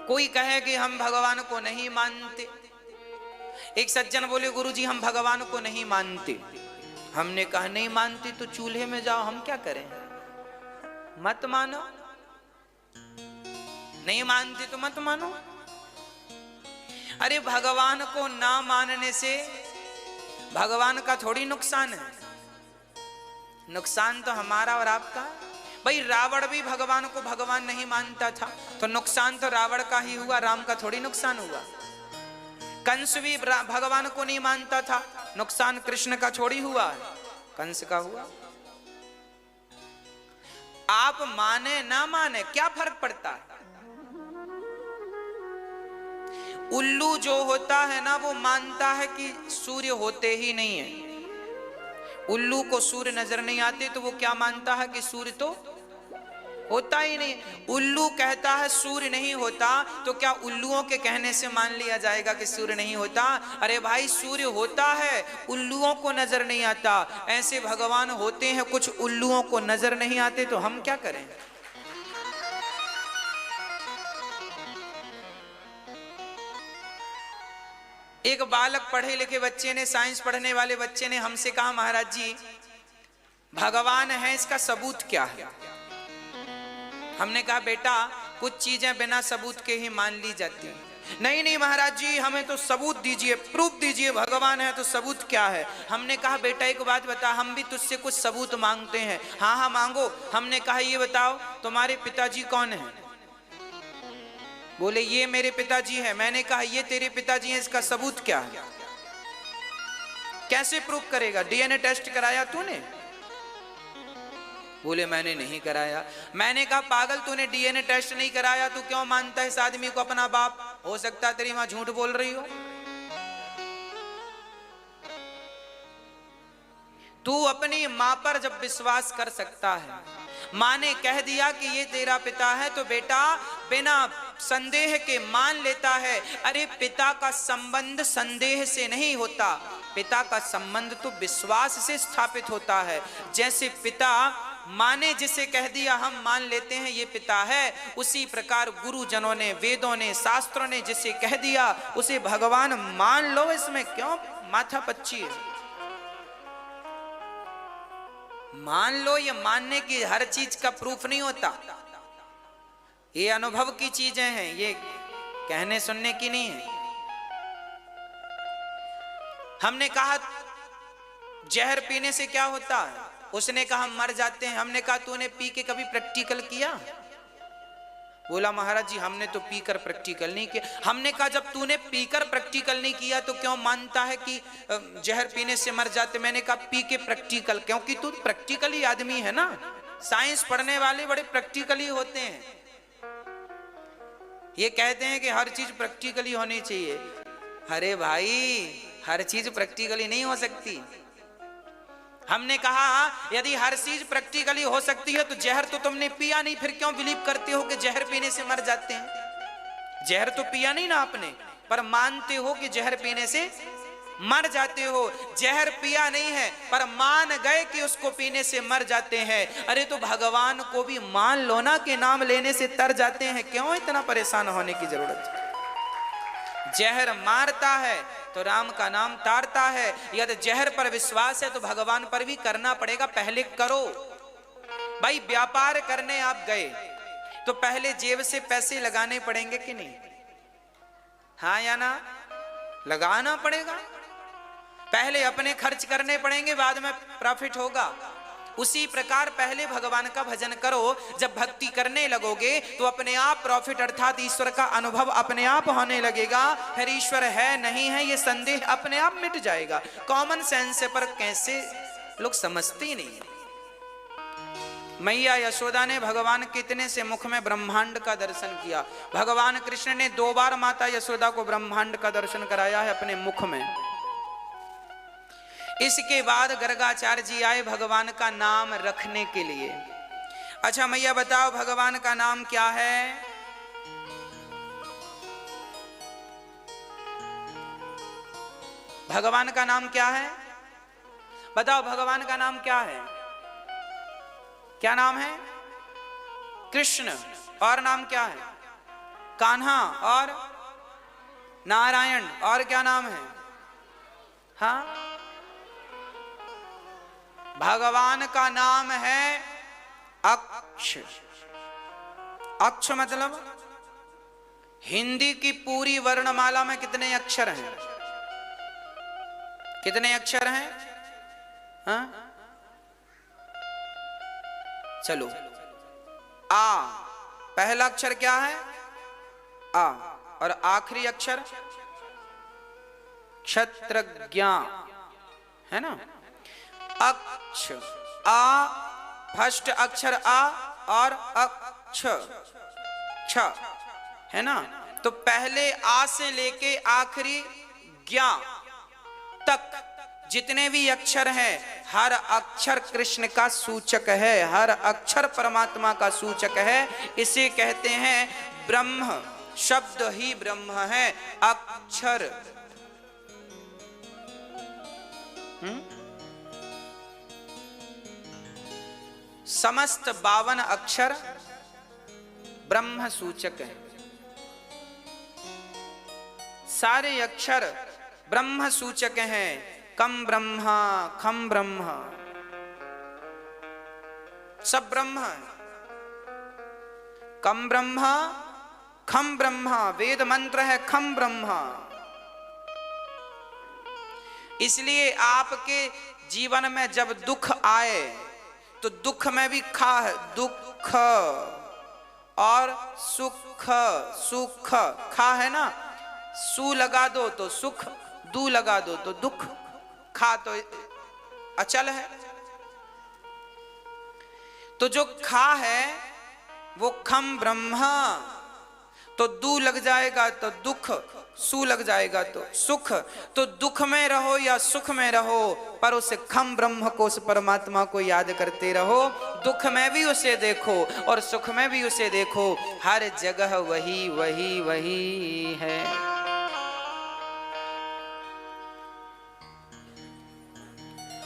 कोई कहे कि हम भगवान को नहीं मानते। एक सज्जन बोले गुरुजी हम भगवान को नहीं मानते। हमने कहा नहीं मानते तो चूल्हे में जाओ, हम क्या करें, मत मानो। नहीं मानते तो मत मानो। अरे भगवान को ना मानने से भगवान का थोड़ी नुकसान है, नुकसान तो हमारा और आपका। भाई रावण भी भगवान को भगवान नहीं मानता था, तो नुकसान तो रावण का ही हुआ, राम का थोड़ी नुकसान हुआ। कंस भी भगवान को नहीं मानता था, नुकसान कृष्ण का थोड़ी हुआ, कंस का हुआ। आप माने ना माने क्या फर्क पड़ता है। उल्लू जो होता है ना वो मानता है कि सूर्य होते ही नहीं है। उल्लू को सूर्य नजर नहीं आते तो वो क्या मानता है कि सूर्य तो होता ही नहीं। उल्लू कहता है सूर्य नहीं होता, तो क्या उल्लुओं के कहने से मान लिया जाएगा कि सूर्य नहीं होता। अरे भाई सूर्य होता है, उल्लुओं को नजर नहीं आता। ऐसे भगवान होते हैं, कुछ उल्लुओं को नजर नहीं आते, तो हम क्या करें। एक बालक पढ़े लिखे बच्चे ने, साइंस पढ़ने वाले बच्चे ने हमसे कहा महाराज जी भगवान है, इसका सबूत क्या है। हमने कहा बेटा कुछ चीजें बिना सबूत के ही मान ली जाती हैं। नहीं नहीं महाराज जी हमें तो सबूत दीजिए, प्रूफ दीजिए, भगवान है तो सबूत क्या है। हमने कहा बेटा एक बात बता, हम भी तुझसे कुछ सबूत मांगते हैं। हाँ हाँ मांगो। हमने कहा ये बताओ तुम्हारे पिताजी कौन है। बोले ये मेरे पिताजी हैं। मैंने कहा ये तेरे पिताजी हैं, इसका सबूत क्या है, कैसे प्रूफ करेगा, डीएनए टेस्ट कराया तूने। बोले मैंने नहीं कराया। मैंने कहा पागल तूने डीएनए टेस्ट नहीं कराया, तू क्यों मानता है इस आदमी को अपना बाप। हो सकता है तेरी मां झूठ बोल रही हो। तू अपनी मां पर जब विश्वास कर सकता है, मां ने कह दिया कि ये तेरा पिता है, तो बेटा बिना संदेह के मान लेता है। अरे पिता का संबंध संदेह से नहीं होता, पिता का संबंध तो विश्वास से स्थापित होता है। जैसे पिता मां ने जिसे कह दिया हम मान लेते हैं ये पिता है, उसी प्रकार गुरुजनों ने, वेदों ने, शास्त्रों ने जिसे कह दिया उसे भगवान मान लो। इसमें क्यों माथा पच्ची है। मान लो, ये मानने की हर चीज का प्रूफ नहीं होता, ये अनुभव की चीजें हैं, ये कहने सुनने की नहीं है। हमने कहा जहर पीने से क्या होता है, उसने कहा हम मर जाते हैं। हमने कहा तूने पी के कभी प्रैक्टिकल किया। बोला महाराज जी हमने तो पीकर प्रैक्टिकल नहीं किया। हमने कहा जब तूने पीकर प्रैक्टिकल नहीं किया तो क्यों मानता है कि जहर पीने से मर जाते। मैंने कहा पी के प्रैक्टिकल, क्योंकि तू प्रैक्टिकली आदमी है ना। साइंस पढ़ने वाले बड़े प्रैक्टिकली होते हैं, ये कहते हैं कि हर चीज प्रैक्टिकली होनी चाहिए। अरे भाई हर चीज प्रैक्टिकली नहीं हो सकती। हमने कहा यदि हर चीज प्रैक्टिकली हो सकती है तो जहर तो तुमने पिया नहीं, फिर क्यों बिलीव करते हो कि जहर पीने से मर जाते हैं। जहर तो पिया नहीं ना आपने, पर मानते हो कि जहर पीने से मर जाते हो। जहर पिया नहीं है पर मान गए कि उसको पीने से मर जाते हैं। अरे तो भगवान को भी मान लो ना कि नाम लेने से तर जाते हैं, क्यों इतना परेशान होने की जरूरत है। जहर मारता है तो राम का नाम तारता है। यदि जहर पर विश्वास है तो भगवान पर भी करना पड़ेगा। पहले करो भाई। व्यापार करने आप गए तो पहले जेब से पैसे लगाने पड़ेंगे कि नहीं, हाँ या ना। लगाना पड़ेगा, पहले अपने खर्च करने पड़ेंगे, बाद में प्रॉफिट होगा। उसी प्रकार पहले भगवान का भजन करो। जब भक्ति करने लगोगे तो अपने आप प्रॉफिट अर्थात ईश्वर का अनुभव अपने आप होने लगेगा। फिर ईश्वर है नहीं है ये संदेह अपने आप मिट जाएगा। कॉमन सेंस है, पर कैसे लोग समझते ही नहीं। मैया यशोदा ने भगवान कितने से मुख में ब्रह्मांड का दर्शन किया। भगवान कृष्ण ने 2 बार माता यशोदा को ब्रह्मांड का दर्शन कराया है अपने मुख में। इसके बाद गर्गाचार्य जी आए भगवान का नाम रखने के लिए। अच्छा मैया बताओ भगवान का नाम क्या है। भगवान का नाम क्या है बताओ। भगवान का नाम क्या है, क्या नाम है। कृष्ण। और नाम क्या है, कान्हा और नारायण, और क्या नाम है? हाँ, भगवान का नाम है अक्ष। अक्ष मतलब हिंदी की पूरी वर्णमाला में कितने अक्षर हैं? कितने अक्षर हैं? हाँ? चलो, आ पहला अक्षर क्या है? आ, और आखिरी अक्षर क्षत्रज्ञ है ना। अक्ष, आ फर्स्ट अक्षर आ और अक्ष क्ष है ना। तो पहले आ से लेके आखिरी ज्ञा तक जितने भी अक्षर हैं, हर अक्षर कृष्ण का सूचक है, हर अक्षर परमात्मा का सूचक है। इसे कहते हैं ब्रह्म, शब्द ही ब्रह्म है, अक्षर। समस्त 52 अक्षर ब्रह्म सूचक है। सारे अक्षर ब्रह्म सूचक हैं। कम ब्रह्मा खम ब्रह्म, सब ब्रह्म है। कम ब्रह्मा खम ब्रह्मा, वेद मंत्र है खम ब्रह्मा। इसलिए आपके जीवन में जब दुख आए तो दुख में भी खा है, दुख, और सुख, सुख खा है ना। सु लगा दो तो सुख, दू लगा दो तो दुख, खा तो अचल है। तो जो खा है वो खम ब्रह्मा, तो दू लग जाएगा तो दुख, सु लग जाएगा तो सुख। तो दुख में रहो या सुख में रहो, पर उस खम ब्रह्म को, उस परमात्मा को याद करते रहो। दुख में भी उसे देखो और सुख में भी उसे देखो, हर जगह वही वही वही है।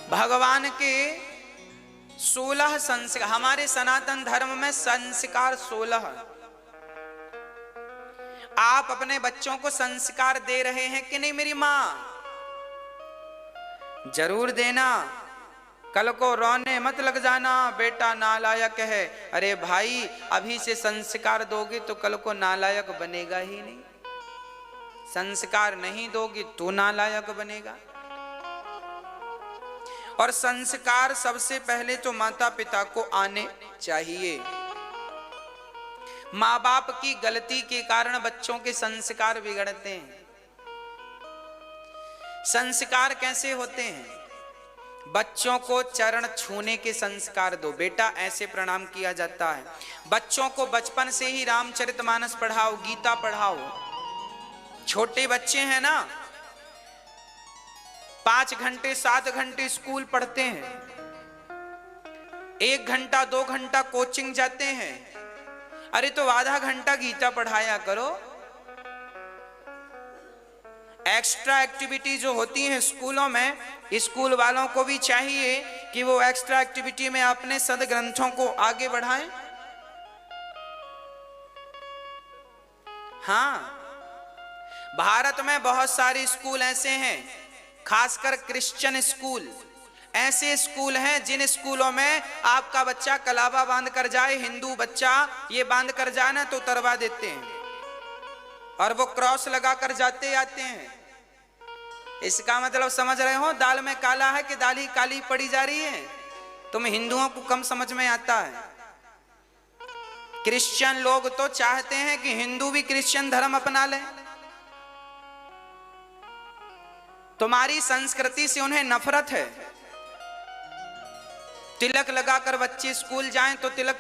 भगवान के 16 संस्कार, हमारे सनातन धर्म में संस्कार 16 है। आप अपने बच्चों को संस्कार दे रहे हैं कि नहीं मेरी मां? जरूर देना। कल को रोने मत लग जाना, बेटा नालायक है। अरे भाई, अभी से संस्कार दोगे तो कल को नालायक बनेगा ही नहीं। संस्कार नहीं दोगे तो नालायक बनेगा। और संस्कार सबसे पहले तो माता पिता को आने चाहिए। माँ बाप की गलती के कारण बच्चों के संस्कार बिगड़ते हैं। संस्कार कैसे होते हैं? बच्चों को चरण छूने के संस्कार दो। बेटा ऐसे प्रणाम किया जाता है। बच्चों को बचपन से ही रामचरितमानस पढ़ाओ, गीता पढ़ाओ। छोटे बच्चे हैं ना, 5 घंटे 7 घंटे स्कूल पढ़ते हैं, 1 घंटा 2 घंटा कोचिंग जाते हैं। अरे तो आधा घंटा गीता पढ़ाया करो। एक्स्ट्रा एक्टिविटी जो होती है स्कूलों में, स्कूल वालों को भी चाहिए कि वो एक्स्ट्रा एक्टिविटी में अपने सदग्रंथों को आगे बढ़ाएं। हाँ, भारत में बहुत सारे स्कूल ऐसे हैं, खासकर क्रिश्चियन स्कूल ऐसे स्कूल हैं जिन स्कूलों में आपका बच्चा कलावा बांध कर जाए, हिंदू बच्चा ये बांध कर जाए ना तो उतरवा देते हैं और वो क्रॉस लगा कर जाते आते हैं। इसका मतलब समझ रहे हो, दाल में काला है कि दाल ही काली पड़ी जा रही है। तुम हिंदुओं को कम समझ में आता है। क्रिश्चियन लोग तो चाहते हैं कि हिंदू भी क्रिश्चियन धर्म अपना लें। तुम्हारी संस्कृति से उन्हें नफरत है। तिलक लगाकर बच्चे स्कूल जाएं तो तिलक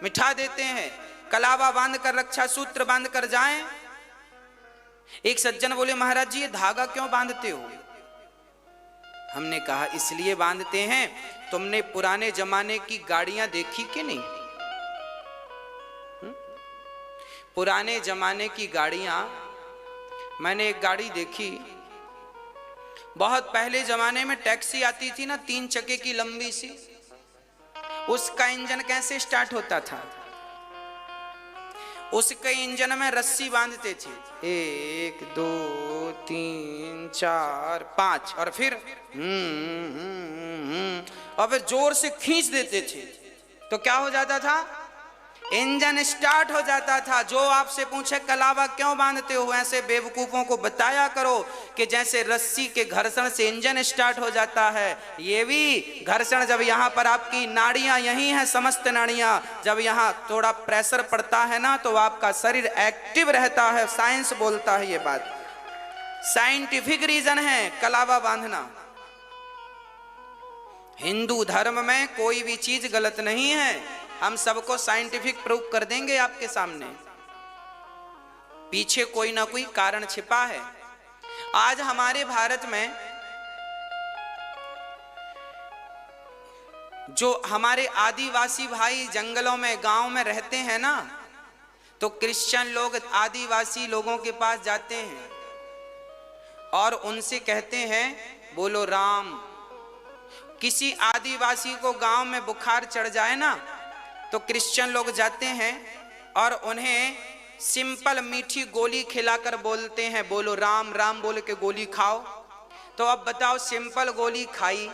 मिठा देते हैं, कलावा बांध कर, रक्षा सूत्र बांध कर जाएं। एक सज्जन बोले, महाराज जी ये धागा क्यों बांधते हो? हमने कहा इसलिए बांधते हैं, तुमने पुराने जमाने की गाड़ियां देखी कि नहीं? पुराने जमाने की गाड़ियां, मैंने एक गाड़ी देखी, बहुत पहले जमाने में टैक्सी आती थी ना 3 चक्के की लंबी सी, उसका इंजन कैसे स्टार्ट होता था? उसके इंजन में रस्सी बांधते थे, 1 2 3 4 5, और फिर और फिर जोर से खींच देते थे, तो क्या हो जाता था? इंजन स्टार्ट हो जाता था। जो आपसे पूछे कलावा क्यों बांधते हो, ऐसे बेवकूफों को बताया करो कि जैसे रस्सी के घर्षण से इंजन स्टार्ट हो जाता है, ये भी घर्षण, जब यहाँ पर आपकी नाड़ियां यही हैं, समस्त नाड़ियां, जब यहाँ थोड़ा प्रेशर पड़ता है ना तो आपका शरीर एक्टिव रहता है। साइंस बोलता है ये बात, साइंटिफिक रीजन है कलावा बांधना। हिंदू धर्म में कोई भी चीज गलत नहीं है, हम सबको साइंटिफिक प्रूफ कर देंगे आपके सामने। पीछे कोई ना कोई कारण छिपा है। आज हमारे भारत में जो हमारे आदिवासी भाई जंगलों में, गांव में रहते हैं ना, तो क्रिश्चियन लोग आदिवासी लोगों के पास जाते हैं और उनसे कहते हैं बोलो राम। किसी आदिवासी को गांव में बुखार चढ़ जाए ना तो क्रिश्चियन लोग जाते हैं और उन्हें सिंपल मीठी गोली खिलाकर बोलते हैं बोलो राम, राम बोल के गोली खाओ। तो अब बताओ, सिंपल गोली खाई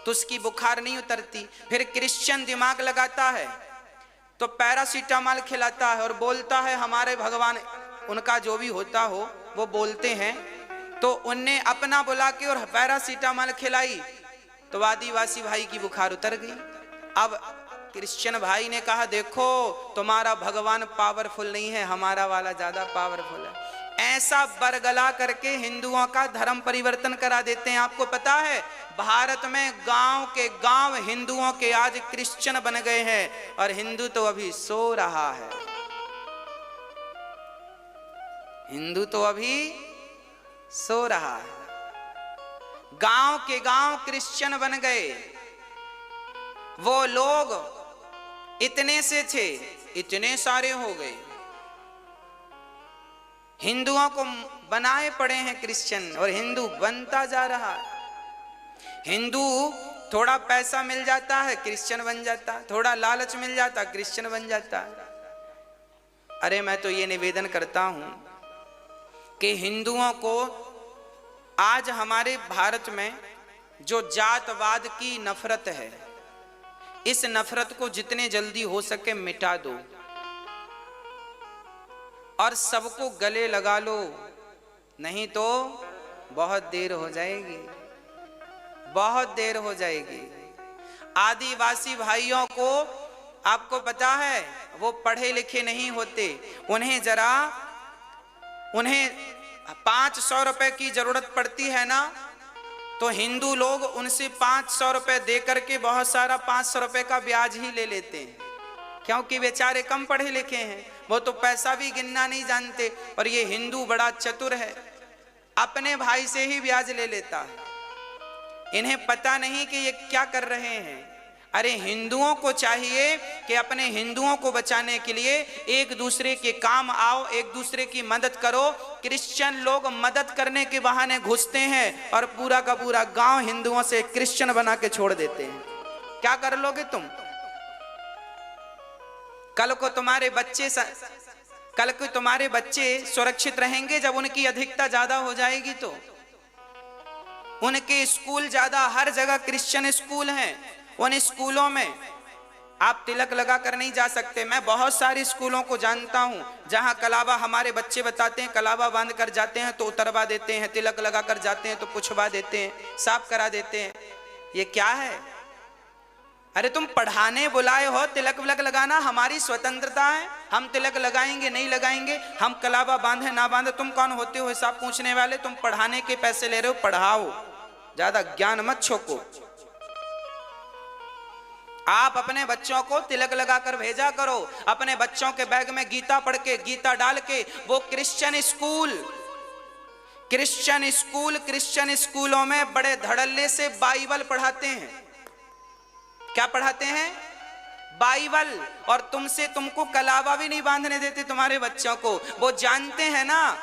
तो उसकी बुखार नहीं उतरती, फिर क्रिश्चियन दिमाग लगाता है तो पैरासीटामॉल खिलाता है और बोलता है हमारे भगवान, उनका जो भी होता हो वो बोलते हैं, तो उनने अपना बुला के और पैरासीटामॉल खिलाई तो आदिवासी भाई की बुखार उतर गई। अब क्रिश्चियन भाई ने कहा देखो तुम्हारा भगवान पावरफुल नहीं है, हमारा वाला ज्यादा पावरफुल है। ऐसा बरगला करके हिंदुओं का धर्म परिवर्तन करा देते हैं। आपको पता है भारत में गांव के गांव हिंदुओं के आज क्रिश्चियन बन गए हैं और हिंदू तो अभी सो रहा है। हिंदू तो अभी सो रहा है। गांव के गांव क्रिश्चियन बन गए। वो लोग इतने से थे, इतने सारे हो गए। हिंदुओं को बनाए पड़े हैं क्रिश्चियन और हिंदू बनता जा रहा है। हिंदू थोड़ा पैसा मिल जाता है क्रिश्चियन बन जाता, थोड़ा लालच मिल जाता क्रिश्चियन बन जाता। अरे मैं तो ये निवेदन करता हूं कि हिंदुओं को आज हमारे भारत में जो जातवाद की नफरत है, इस नफरत को जितने जल्दी हो सके मिटा दो और सबको गले लगा लो, नहीं तो बहुत देर हो जाएगी, बहुत देर हो जाएगी। आदिवासी भाइयों को आपको पता है वो पढ़े लिखे नहीं होते, उन्हें 500 रुपए की जरूरत पड़ती है ना, तो हिंदू लोग उनसे 500 रुपए दे करके बहुत सारा 500 रुपए का ब्याज ही ले लेते हैं, क्योंकि बेचारे कम पढ़े लिखे हैं, वो तो पैसा भी गिनना नहीं जानते। और ये हिंदू बड़ा चतुर है, अपने भाई से ही ब्याज ले लेता है। इन्हें पता नहीं कि ये क्या कर रहे हैं। अरे हिंदुओं को चाहिए कि अपने हिंदुओं को बचाने के लिए एक दूसरे के काम आओ, एक दूसरे की मदद करो। क्रिश्चियन लोग मदद करने के बहाने घुसते हैं और पूरा का पूरा गांव हिंदुओं से क्रिश्चियन बना के छोड़ देते हैं। क्या कर लोगे तुम? कल को तुम्हारे बच्चे सुरक्षित रहेंगे जब उनकी अधिकता ज्यादा हो जाएगी। तो उनके स्कूल ज्यादा, हर जगह क्रिश्चियन स्कूल हैं, उन स्कूलों में आप तिलक लगा कर नहीं जा सकते। मैं बहुत सारे स्कूलों को जानता हूं जहां कलावा, हमारे बच्चे बताते हैं, कलावा बांध कर जाते हैं तो उतरवा देते हैं, तिलक लगा कर जाते हैं तो पुछवा देते हैं, साफ करा देते हैं। ये क्या है? अरे तुम पढ़ाने बुलाए हो, तिलक विलक लगाना हमारी स्वतंत्रता है, हम तिलक लगाएंगे नहीं लगाएंगे, हम कलावा बांधे ना बांधे, तुम कौन होते हो हिसाब पूछने वाले? तुम पढ़ाने के पैसे ले रहे हो, पढ़ाओ, ज्यादा ज्ञान मत छोको। आप अपने बच्चों को तिलक लगाकर भेजा करो, अपने बच्चों के बैग में गीता पढ़ के, गीता डाल के। वो क्रिश्चियन स्कूलों में बड़े धड़ल्ले से बाइबल पढ़ाते हैं। क्या पढ़ाते हैं? बाइबल। और तुमको कलावा भी नहीं बांधने देते तुम्हारे बच्चों को। वो जानते हैं ना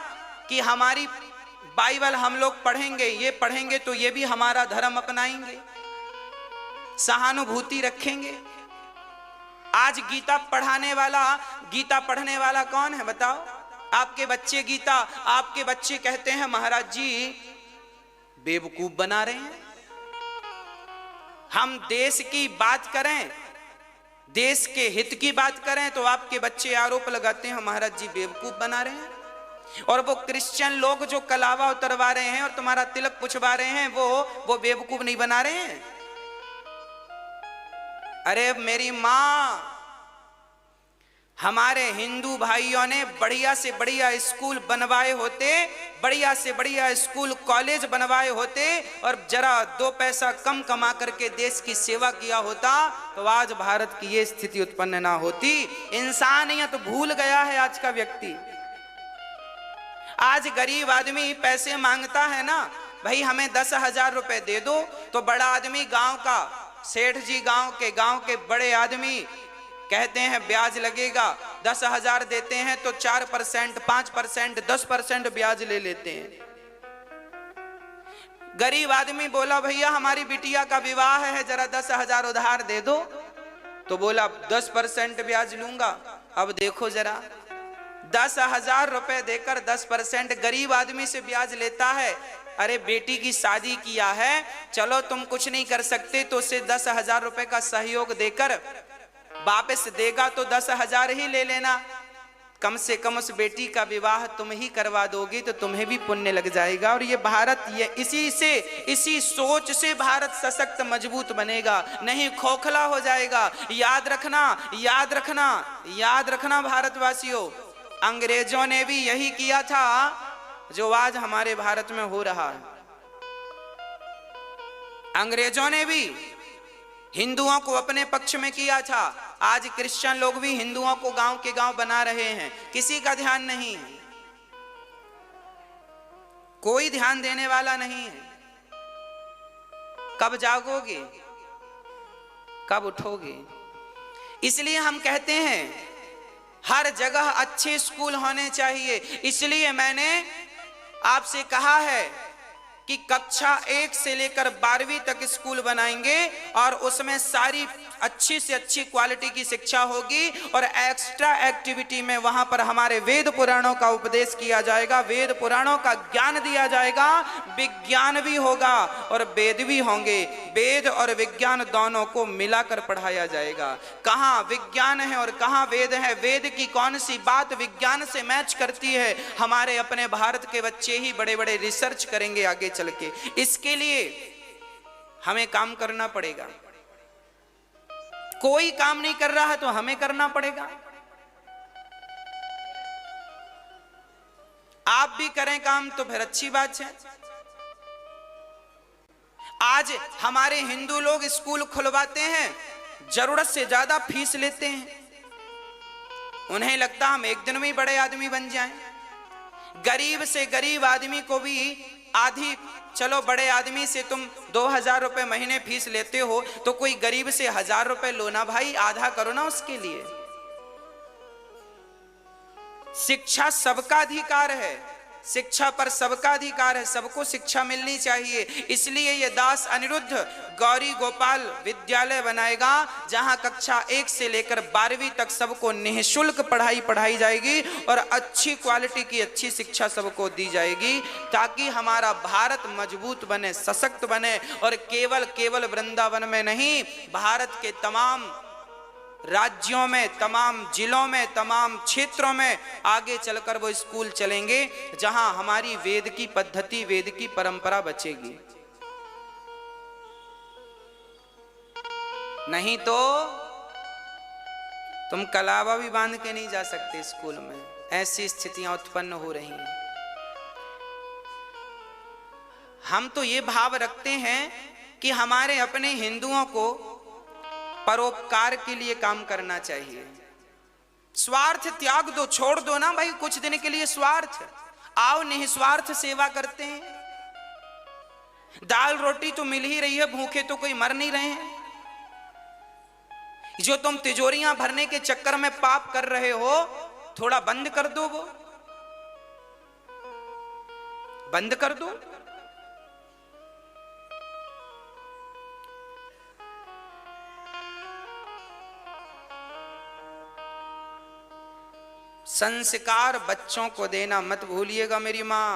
कि हमारी बाइबल हम लोग पढ़ेंगे, ये पढ़ेंगे तो ये भी हमारा धर्म अपनाएंगे, सहानुभूति रखेंगे। आज गीता पढ़ने वाला कौन है बताओ? आपके बच्चे आपके बच्चे कहते हैं महाराज जी बेवकूफ बना रहे हैं। हम देश की बात करें, देश के हित की बात करें तो आपके बच्चे आरोप लगाते हैं महाराज जी बेवकूफ बना रहे हैं। और वो क्रिश्चियन लोग जो कलावा उतरवा रहे हैं और तुम्हारा तिलक पुछवा रहे हैं वो बेवकूफ नहीं बना रहे हैं। अरे मेरी मां, हमारे हिंदू भाइयों ने बढ़िया से बढ़िया स्कूल बनवाए होते, बढ़िया से बढ़िया स्कूल कॉलेज बनवाए होते और जरा 2 पैसा कम कमा करके देश की सेवा किया होता तो आज भारत की ये स्थिति उत्पन्न ना होती। इंसानियत भूल गया है आज का व्यक्ति। आज गरीब आदमी पैसे मांगता है ना, भाई हमें 10,000 रुपए दे दो, तो बड़ा आदमी गांव का सेठ जी गांव के बड़े आदमी कहते हैं ब्याज लगेगा। 10,000 देते हैं तो 4%, 5%, 10% ब्याज ले लेते हैं। गरीब आदमी बोला भैया हमारी बिटिया का विवाह है, जरा 10,000 उधार दे दो, तो बोला 10% ब्याज लूंगा। अब देखो जरा 10,000 रुपए देकर 10% गरीब आदमी से ब्याज लेता है। अरे बेटी की शादी किया है, चलो तुम कुछ नहीं कर सकते तो उसे 10,000 रुपए का सहयोग देकर वापस देगा तो 10,000 ही ले लेना। कम से कम उस बेटी का विवाह तुम ही करवा दोगी तो तुम्हें भी पुण्य लग जाएगा। और ये भारत, ये इसी सोच से भारत सशक्त मजबूत बनेगा, नहीं खोखला हो जाएगा। याद रखना भारतवासियों, अंग्रेजों ने भी यही किया था जो आज हमारे भारत में हो रहा है। अंग्रेजों ने भी हिंदुओं को अपने पक्ष में किया था, आज क्रिश्चियन लोग भी हिंदुओं को गांव के गांव बना रहे हैं। किसी का ध्यान नहीं है, कोई ध्यान देने वाला नहीं है। कब जागोगे, कब उठोगे? इसलिए हम कहते हैं हर जगह अच्छे स्कूल होने चाहिए। इसलिए मैंने आपसे कहा है कि कक्षा 1 से लेकर 12वीं तक स्कूल बनाएंगे और उसमें सारी अच्छी से अच्छी क्वालिटी की शिक्षा होगी और एक्स्ट्रा एक्टिविटी में वहां पर हमारे वेद पुराणों का उपदेश किया जाएगा, वेद पुराणों का ज्ञान दिया जाएगा, विज्ञान भी होगा और वेद भी होंगे। वेद और विज्ञान दोनों को मिलाकर पढ़ाया जाएगा। कहाँ विज्ञान है और कहाँ वेद है, वेद की कौन सी बात विज्ञान से मैच करती है, हमारे अपने भारत के बच्चे ही बड़े बड़े रिसर्च करेंगे आगे चल के। इसके लिए हमें काम करना पड़ेगा। कोई काम नहीं कर रहा है तो हमें करना पड़ेगा। आप भी करें काम तो फिर अच्छी बात है। आज हमारे हिंदू लोग स्कूल खुलवाते हैं, जरूरत से ज्यादा फीस लेते हैं। उन्हें लगता हम एक दिन में बड़े आदमी बन जाएं। गरीब से गरीब आदमी को भी आधी, चलो बड़े आदमी से तुम 2,000 रुपए महीने फीस लेते हो तो कोई गरीब से 1,000 रुपए लो ना भाई, आधा करो ना उसके लिए। शिक्षा सबका अधिकार है, शिक्षा पर सबका अधिकार है, सबको शिक्षा मिलनी चाहिए। इसलिए ये दास अनिरुद्ध गौरी गोपाल विद्यालय बनाएगा जहां कक्षा 1 से लेकर 12वीं तक सबको निःशुल्क पढ़ाई जाएगी और अच्छी क्वालिटी की अच्छी शिक्षा सबको दी जाएगी, ताकि हमारा भारत मजबूत बने, सशक्त बने और केवल वृंदावन में नहीं, भारत के तमाम राज्यों में, तमाम जिलों में, तमाम क्षेत्रों में आगे चलकर वो स्कूल चलेंगे जहां हमारी वेद की पद्धति, वेद की परंपरा बचेगी। नहीं तो तुम कलावा भी बांध के नहीं जा सकते स्कूल में, ऐसी स्थितियां उत्पन्न हो रही हैं। हम तो ये भाव रखते हैं कि हमारे अपने हिंदुओं को परोपकार के लिए काम करना चाहिए। स्वार्थ त्याग दो, छोड़ दो ना भाई कुछ दिन के लिए स्वार्थ, आओ निस्वार्थ सेवा करते हैं। दाल रोटी तो मिल ही रही है, भूखे तो कोई मर नहीं रहे हैं। जो तुम तिजोरियां भरने के चक्कर में पाप कर रहे हो, थोड़ा बंद कर दो, वो बंद कर दो। संस्कार बच्चों को देना मत भूलिएगा मेरी माँ।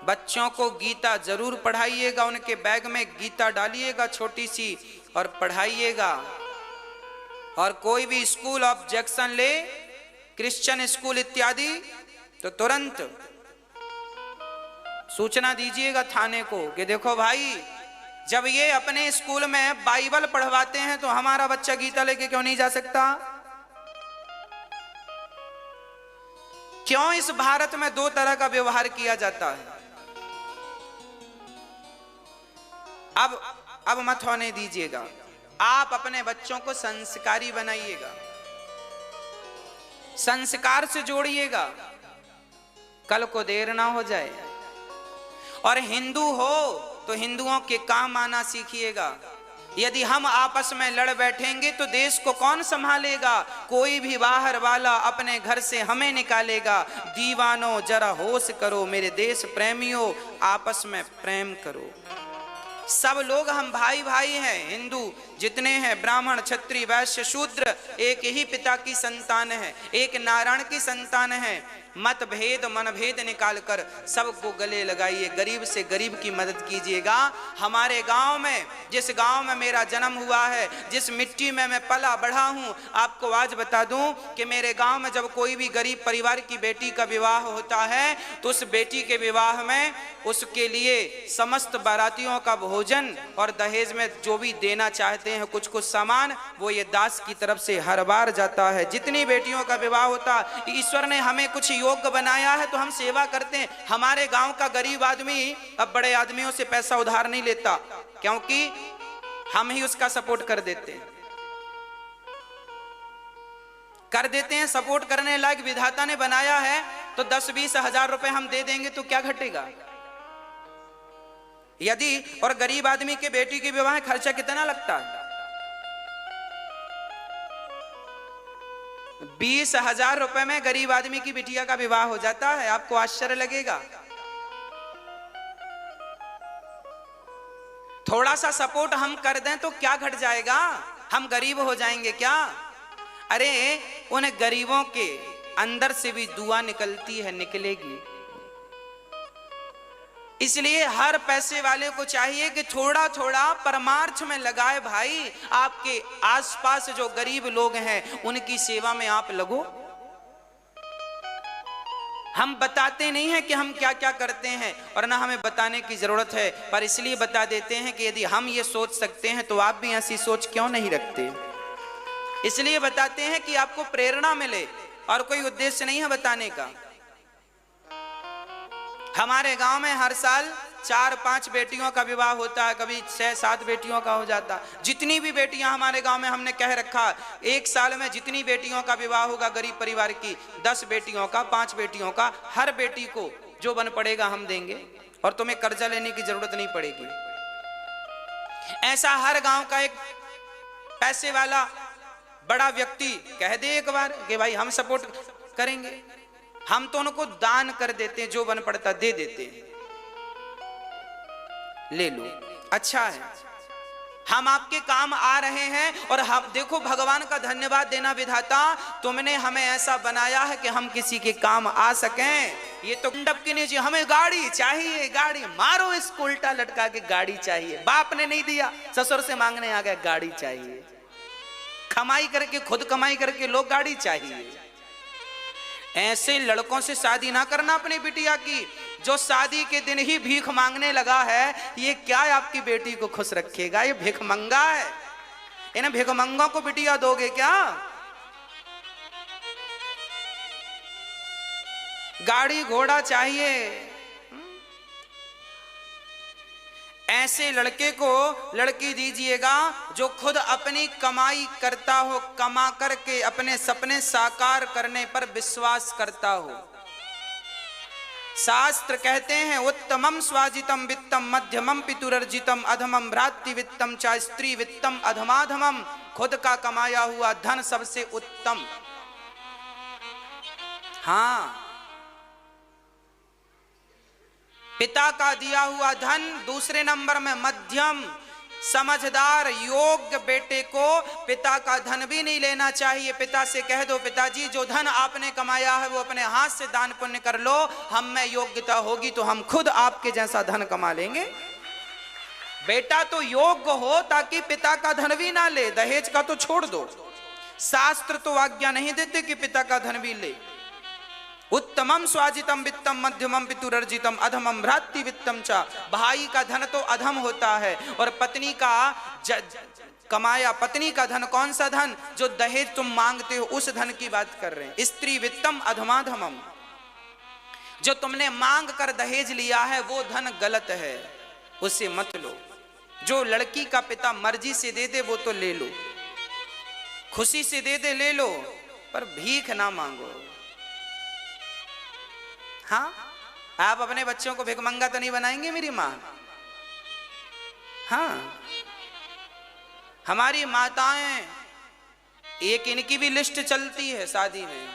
बच्चों को गीता जरूर पढ़ाइएगा, उनके बैग में गीता डालिएगा छोटी सी और पढ़ाइएगा। और कोई भी स्कूल ऑब्जेक्शन ले, क्रिश्चियन स्कूल इत्यादि, तो तुरंत सूचना दीजिएगा थाने को कि देखो भाई, जब ये अपने स्कूल में बाइबल पढ़वाते हैं तो हमारा बच्चा गीता लेके क्यों नहीं जा सकता? क्यों इस भारत में दो तरह का व्यवहार किया जाता है? अब मत होने दीजिएगा। आप अपने बच्चों को संस्कारी बनाइएगा, संस्कार से जोड़िएगा, कल को देर ना हो जाए। और हिंदू हो तो हिंदुओं के काम आना सीखिएगा। यदि हम आपस में लड़ बैठेंगे तो देश को कौन संभालेगा? कोई भी बाहर वाला अपने घर से हमें निकालेगा। दीवानों जरा होश करो, मेरे देश प्रेमियों आपस में प्रेम करो। सब लोग हम भाई भाई हैं। हिंदू जितने हैं, ब्राह्मण क्षत्रिय वैश्य शूद्र, एक ही पिता की संतान है, एक नारायण की संतान है। मतभेद मनभेद निकालकर सबको गले लगाइए, गरीब से गरीब की मदद कीजिएगा। हमारे गांव में, जिस गांव में मेरा जन्म हुआ है, जिस मिट्टी में मैं पला बढ़ा हूं, आपको आज बता दूं कि मेरे गांव में जब कोई भी गरीब परिवार की बेटी का विवाह होता है तो उस बेटी के विवाह में उसके लिए समस्त बारातियों का भोजन और दहेज में जो भी देना चाहते हैं कुछ कुछ सामान, वो ये दास की तरफ से हर बार जाता है। जितनी बेटियों का विवाह होता, ईश्वर ने हमें कुछ योग्य बनाया है तो हम सेवा करते हैं। हमारे गांव का गरीब आदमी अब बड़े आदमियों से पैसा उधार नहीं लेता, क्योंकि हम ही उसका सपोर्ट कर देते हैं। सपोर्ट करने लायक विधाता ने बनाया है तो 10-20 हजार रुपए हम दे देंगे तो क्या घटेगा? यदि और गरीब आदमी के बेटी के विवाह खर्चा कितना लगता है? 20,000 रुपए में गरीब आदमी की बिटिया का विवाह हो जाता है। आपको आश्चर्य लगेगा। थोड़ा सा सपोर्ट हम कर दें तो क्या घट जाएगा? हम गरीब हो जाएंगे क्या? अरे उन गरीबों के अंदर से भी दुआ निकलती है, निकलेगी। इसलिए हर पैसे वाले को चाहिए कि थोड़ा थोड़ा परमार्थ में लगाए। भाई, आपके आसपास जो गरीब लोग हैं उनकी सेवा में आप लगो। हम बताते नहीं हैं कि हम क्या क्या करते हैं, और ना हमें बताने की जरूरत है, पर इसलिए बता देते हैं कि यदि हम ये सोच सकते हैं तो आप भी ऐसी सोच क्यों नहीं रखते। इसलिए बताते हैं कि आपको प्रेरणा मिले, और कोई उद्देश्य नहीं है बताने का। हमारे गांव में हर साल 4-5 बेटियों का विवाह होता है, कभी 6-7 बेटियों का हो जाता। जितनी भी बेटियां हमारे गांव में, हमने कह रखा एक साल में जितनी बेटियों का विवाह होगा गरीब परिवार की, 10 बेटियों का, 5 बेटियों का, हर बेटी को जो बन पड़ेगा हम देंगे, और तुम्हें कर्जा लेने की जरूरत नहीं पड़ेगी। ऐसा हर गांव का एक पैसे वाला बड़ा व्यक्ति कह दे एक बार कि भाई हम सपोर्ट करेंगे, हम तो उनको दान कर देते हैं, जो बन पड़ता दे देते हैं, ले लो, अच्छा है, हम आपके काम आ रहे हैं। और हम देखो, भगवान का धन्यवाद देना, विधाता तुमने हमें ऐसा बनाया है कि हम किसी के काम आ सकें। ये तो मंडप के नीचे हमें गाड़ी चाहिए, गाड़ी मारो इसको उल्टा लटका के, गाड़ी चाहिए। बाप ने नहीं दिया, ससुर से मांगने आ गया, गाड़ी चाहिए। कमाई करके, खुद कमाई करके लोग गाड़ी चाहिए। ऐसे लड़कों से शादी ना करना अपनी बिटिया की। जो शादी के दिन ही भीख मांगने लगा है, ये क्या आपकी बेटी को खुश रखेगा? ये भिखमंगा है। इन भिखमंगों को बिटिया दोगे क्या? गाड़ी घोड़ा चाहिए। ऐसे लड़के को लड़की दीजिएगा जो खुद अपनी कमाई करता हो, कमा करके अपने सपने साकार करने पर विश्वास करता हो। शास्त्र कहते हैं, उत्तमम स्वाजितम वित्तम मध्यमम पितुरर्जितम अधमम भ्रातृ वित्तम चा स्त्री वित्तम अधमाधमम। खुद का कमाया हुआ धन सबसे उत्तम। हाँ, पिता का दिया हुआ धन दूसरे नंबर में, मध्यम समझदार योग्य बेटे को पिता का धन भी नहीं लेना चाहिए। पिता से कह दो पिताजी जो धन आपने कमाया है वो अपने हाथ से दान पुण्य कर लो, हम में योग्यता होगी तो हम खुद आपके जैसा धन कमा लेंगे। बेटा तो योग्य हो ताकि पिता का धन भी ना ले, दहेज का तो छोड़ दो। शास्त्र तो आज्ञा नहीं देते कि पिता का धन भी ले। उत्तमम स्वाजितम वित्तम मध्यमम पितुरर्जितम अधमम भ्रातृ वित्तम चा। भाई का धन तो अधम होता है और पत्नी का कमाया, पत्नी का धन कौन सा धन? जो दहेज तुम मांगते हो उस धन की बात कर रहे हैं। स्त्री वित्तम अधमाधमम, जो तुमने मांग कर दहेज लिया है वो धन गलत है, उसे मत लो। जो लड़की का पिता मर्जी से दे दे वो तो ले लो, खुशी से दे दे ले लो, पर भीख ना मांगो। हाँ, आप अपने बच्चों को भिखमंगा तो नहीं बनाएंगे मेरी माँ? हाँ, हमारी माताएं, एक इनकी भी लिस्ट चलती है शादी में,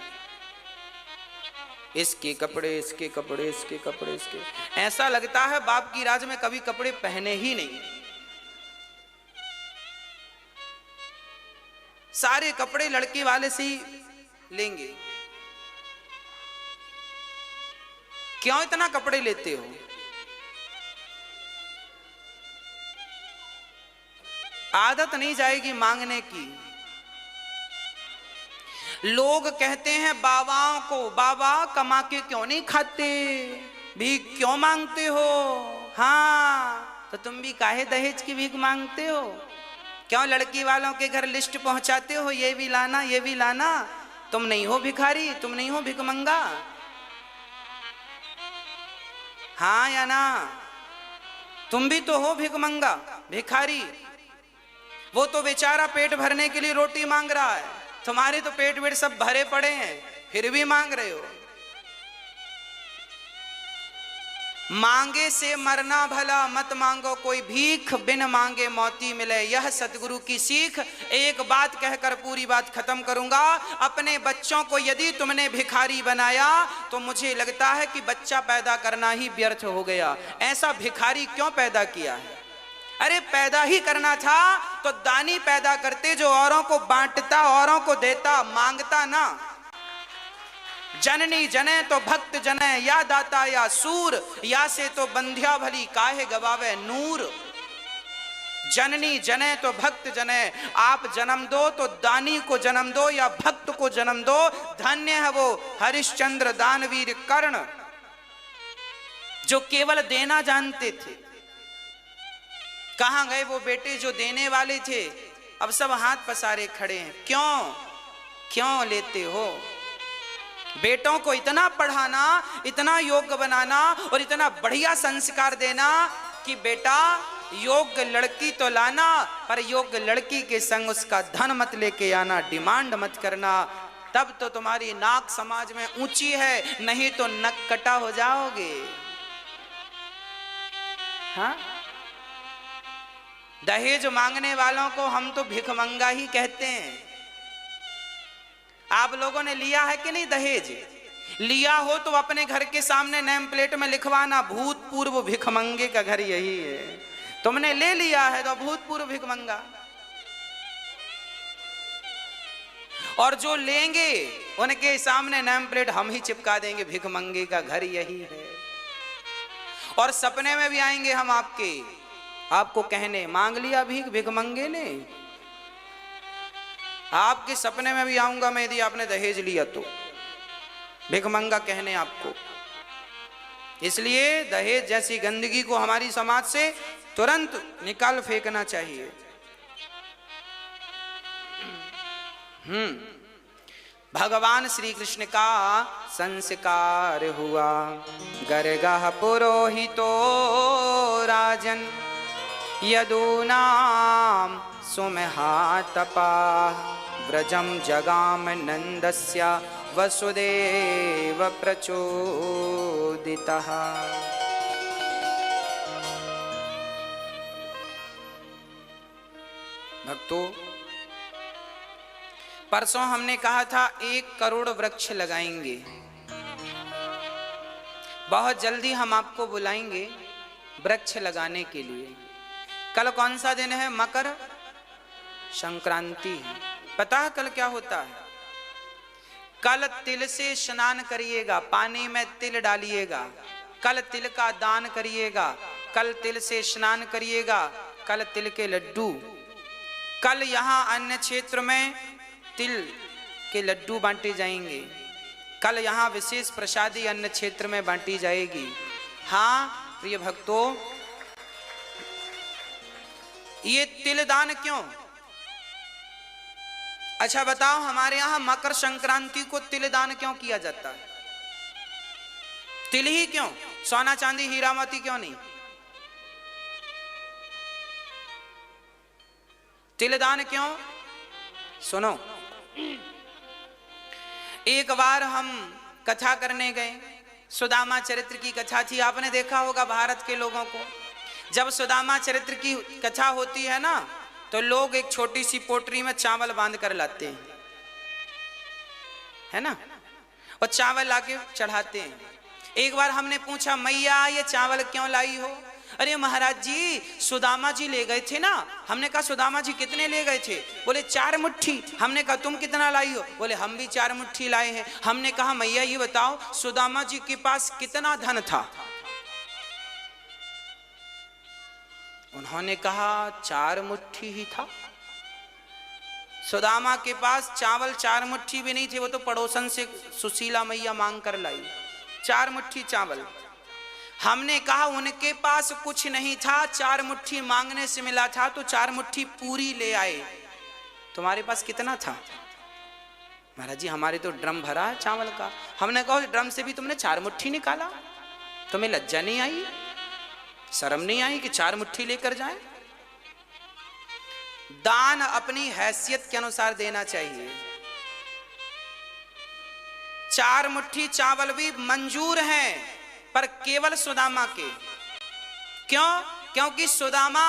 इसके कपड़े, इसके कपड़े, इसके कपड़े, इसके। ऐसा लगता है बाप की राज में कभी कपड़े पहने ही नहीं। सारे कपड़े लड़की वाले से ही लेंगे। क्यों इतना कपड़े लेते हो? आदत नहीं जाएगी मांगने की। लोग कहते हैं बाबाओं को, बाबा कमा के क्यों नहीं खाते, भीख क्यों मांगते हो? हाँ, तो तुम भी काहे दहेज की भीख मांगते हो? क्यों लड़की वालों के घर लिस्ट पहुंचाते हो, ये भी लाना, ये भी लाना? तुम नहीं हो भिखारी, तुम नहीं हो भिखमंगा? हाँ या ना? तुम भी तो हो भिखमंगा, भिखारी। वो तो बेचारा पेट भरने के लिए रोटी मांग रहा है, तुम्हारे तो पेट वेट सब भरे पड़े हैं, फिर भी मांग रहे हो। मांगे से मरना भला, मत मांगो कोई भीख, बिन मांगे मौती मिले, यह सतगुरु की सीख। एक बात कहकर पूरी बात खत्म करूंगा। अपने बच्चों को यदि तुमने भिखारी बनाया तो मुझे लगता है कि बच्चा पैदा करना ही व्यर्थ हो गया। ऐसा भिखारी क्यों पैदा किया है? अरे पैदा ही करना था तो दानी पैदा करते, जो औरों को बांटता, औरों को देता, मांगता ना। जननी जने तो भक्त जने, या दाता या सूर, या से तो बंध्या भली काहे गवावे नूर। जननी जने तो भक्त जने, आप जन्म दो तो दानी को जन्म दो या भक्त को जन्म दो। धन्य है वो हरिश्चंद्र दानवीर कर्ण, जो केवल देना जानते थे। कहां गए वो बेटे जो देने वाले थे? अब सब हाथ पसारे खड़े हैं। क्यों क्यों लेते हो? बेटों को इतना पढ़ाना, इतना योग्य बनाना और इतना बढ़िया संस्कार देना कि बेटा योग्य लड़की तो लाना, पर योग्य लड़की के संग उसका धन मत लेके आना, डिमांड मत करना। तब तो तुम्हारी नाक समाज में ऊंची है, नहीं तो नक कटा हो जाओगे। हाँ, दहेज मांगने वालों को हम तो भिखमंगा ही कहते हैं। आप लोगों ने लिया है कि नहीं दहेज? लिया हो तो अपने घर के सामने नेम प्लेट में लिखवाना, भूतपूर्व भिखमंगे का घर यही है। तुमने ले लिया है तो भूतपूर्व भिखमंगा। और जो लेंगे उनके सामने नेम प्लेट हम ही चिपका देंगे, भिखमंगे का घर यही है। और सपने में भी आएंगे हम आपको कहने, मांग लिया भीख भिखमंगे ने। आपके सपने में भी आऊंगा मैं यदि आपने दहेज लिया तो, भिखमंगा कहने आपको। इसलिए दहेज जैसी गंदगी को हमारी समाज से तुरंत निकाल फेंकना चाहिए। भगवान श्री कृष्ण का संस्कार हुआ, गर्गः पुरोहितो राजन, यदूनाम सुमहातपा, व्रजम जगाम नंदस्य वसुदेव प्रचोदितः। भक्तों, परसों हमने कहा था 1 करोड़ वृक्ष लगाएंगे। बहुत जल्दी हम आपको बुलाएंगे वृक्ष लगाने के लिए। कल कौन सा दिन है? मकर संक्रांति। पता है कल क्या होता है? कल तिल से स्नान करिएगा, पानी में तिल डालिएगा, कल तिल का दान करिएगा, कल तिल से स्नान करिएगा, कल तिल के लड्डू, कल यहाँ अन्य क्षेत्र में तिल के लड्डू बांटे जाएंगे, कल यहाँ विशेष प्रसादी अन्य क्षेत्र में बांटी जाएगी। हाँ प्रिय भक्तों, ये तिल दान क्यों? अच्छा बताओ, हमारे यहां मकर संक्रांति को तिल दान क्यों किया जाता है? तिल ही क्यों? सोना चांदी हीरा मोती क्यों नहीं? तिल दान क्यों? सुनो, एक बार हम कथा करने गए, सुदामा चरित्र की कथा थी। आपने देखा होगा भारत के लोगों को, जब सुदामा चरित्र की कथा होती है ना, तो लोग एक छोटी सी पोटरी में चावल बांध कर लाते हैं, है ना, और चावल लाके चढ़ाते हैं। एक बार हमने पूछा, मैया ये चावल क्यों लाई हो? अरे महाराज जी, सुदामा जी ले गए थे ना। हमने कहा सुदामा जी कितने ले गए थे? बोले 4 मुट्ठी। हमने कहा तुम कितना लाई हो? बोले हम भी 4 मुट्ठी लाए हैं। हमने कहा मैया ये बताओ, सुदामा जी के पास कितना धन था? उन्होंने कहा 4 मुट्ठी ही था। सुदामा के पास चावल 4 मुट्ठी भी नहीं थे, वो तो पड़ोसन से सुशीला मैया मांग कर लाई 4 मुट्ठी चावल। हमने कहा उनके पास कुछ नहीं था, 4 मुट्ठी मांगने से मिला था, तो 4 मुट्ठी पूरी ले आए। तुम्हारे पास कितना था? महाराज जी हमारे तो ड्रम भरा है चावल का। हमने कहा ड्रम से भी तुमने 4 मुट्ठी निकाला? तुम्हें लज्जा नहीं आई, शर्म नहीं आई कि 4 मुट्ठी लेकर जाए? दान अपनी हैसियत के अनुसार देना चाहिए। 4 मुट्ठी चावल भी मंजूर हैं, पर केवल सुदामा के। क्यों? क्योंकि सुदामा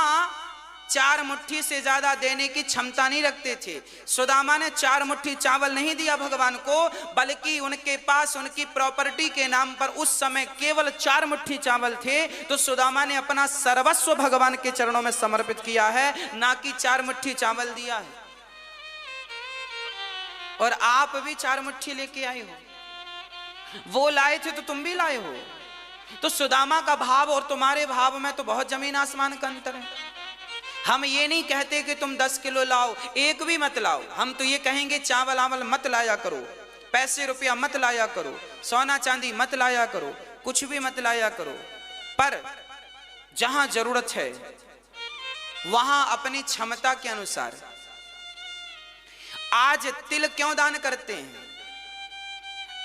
4 मुट्ठी से ज्यादा देने की क्षमता नहीं रखते थे। सुदामा ने 4 मुट्ठी चावल नहीं दिया भगवान को, बल्कि उनके पास उनकी प्रॉपर्टी के नाम पर उस समय केवल 4 मुट्ठी चावल थे। तो सुदामा ने अपना सर्वस्व भगवान के चरणों में समर्पित किया है, ना कि 4 मुट्ठी चावल दिया है। और आप भी 4 मुट्ठी लेके आए हो, वो लाए थे तो तुम भी लाए हो। तो सुदामा का भाव और तुम्हारे भाव में तो बहुत जमीन आसमान का अंतर है। हम ये नहीं कहते कि तुम 10 किलो लाओ, 1 भी मत लाओ। हम तो ये कहेंगे चावल आवल मत लाया करो, पैसे रुपया मत लाया करो, सोना चांदी मत लाया करो, कुछ भी मत लाया करो। पर जहां जरूरत है वहां अपनी क्षमता के अनुसार। आज तिल क्यों दान करते हैं?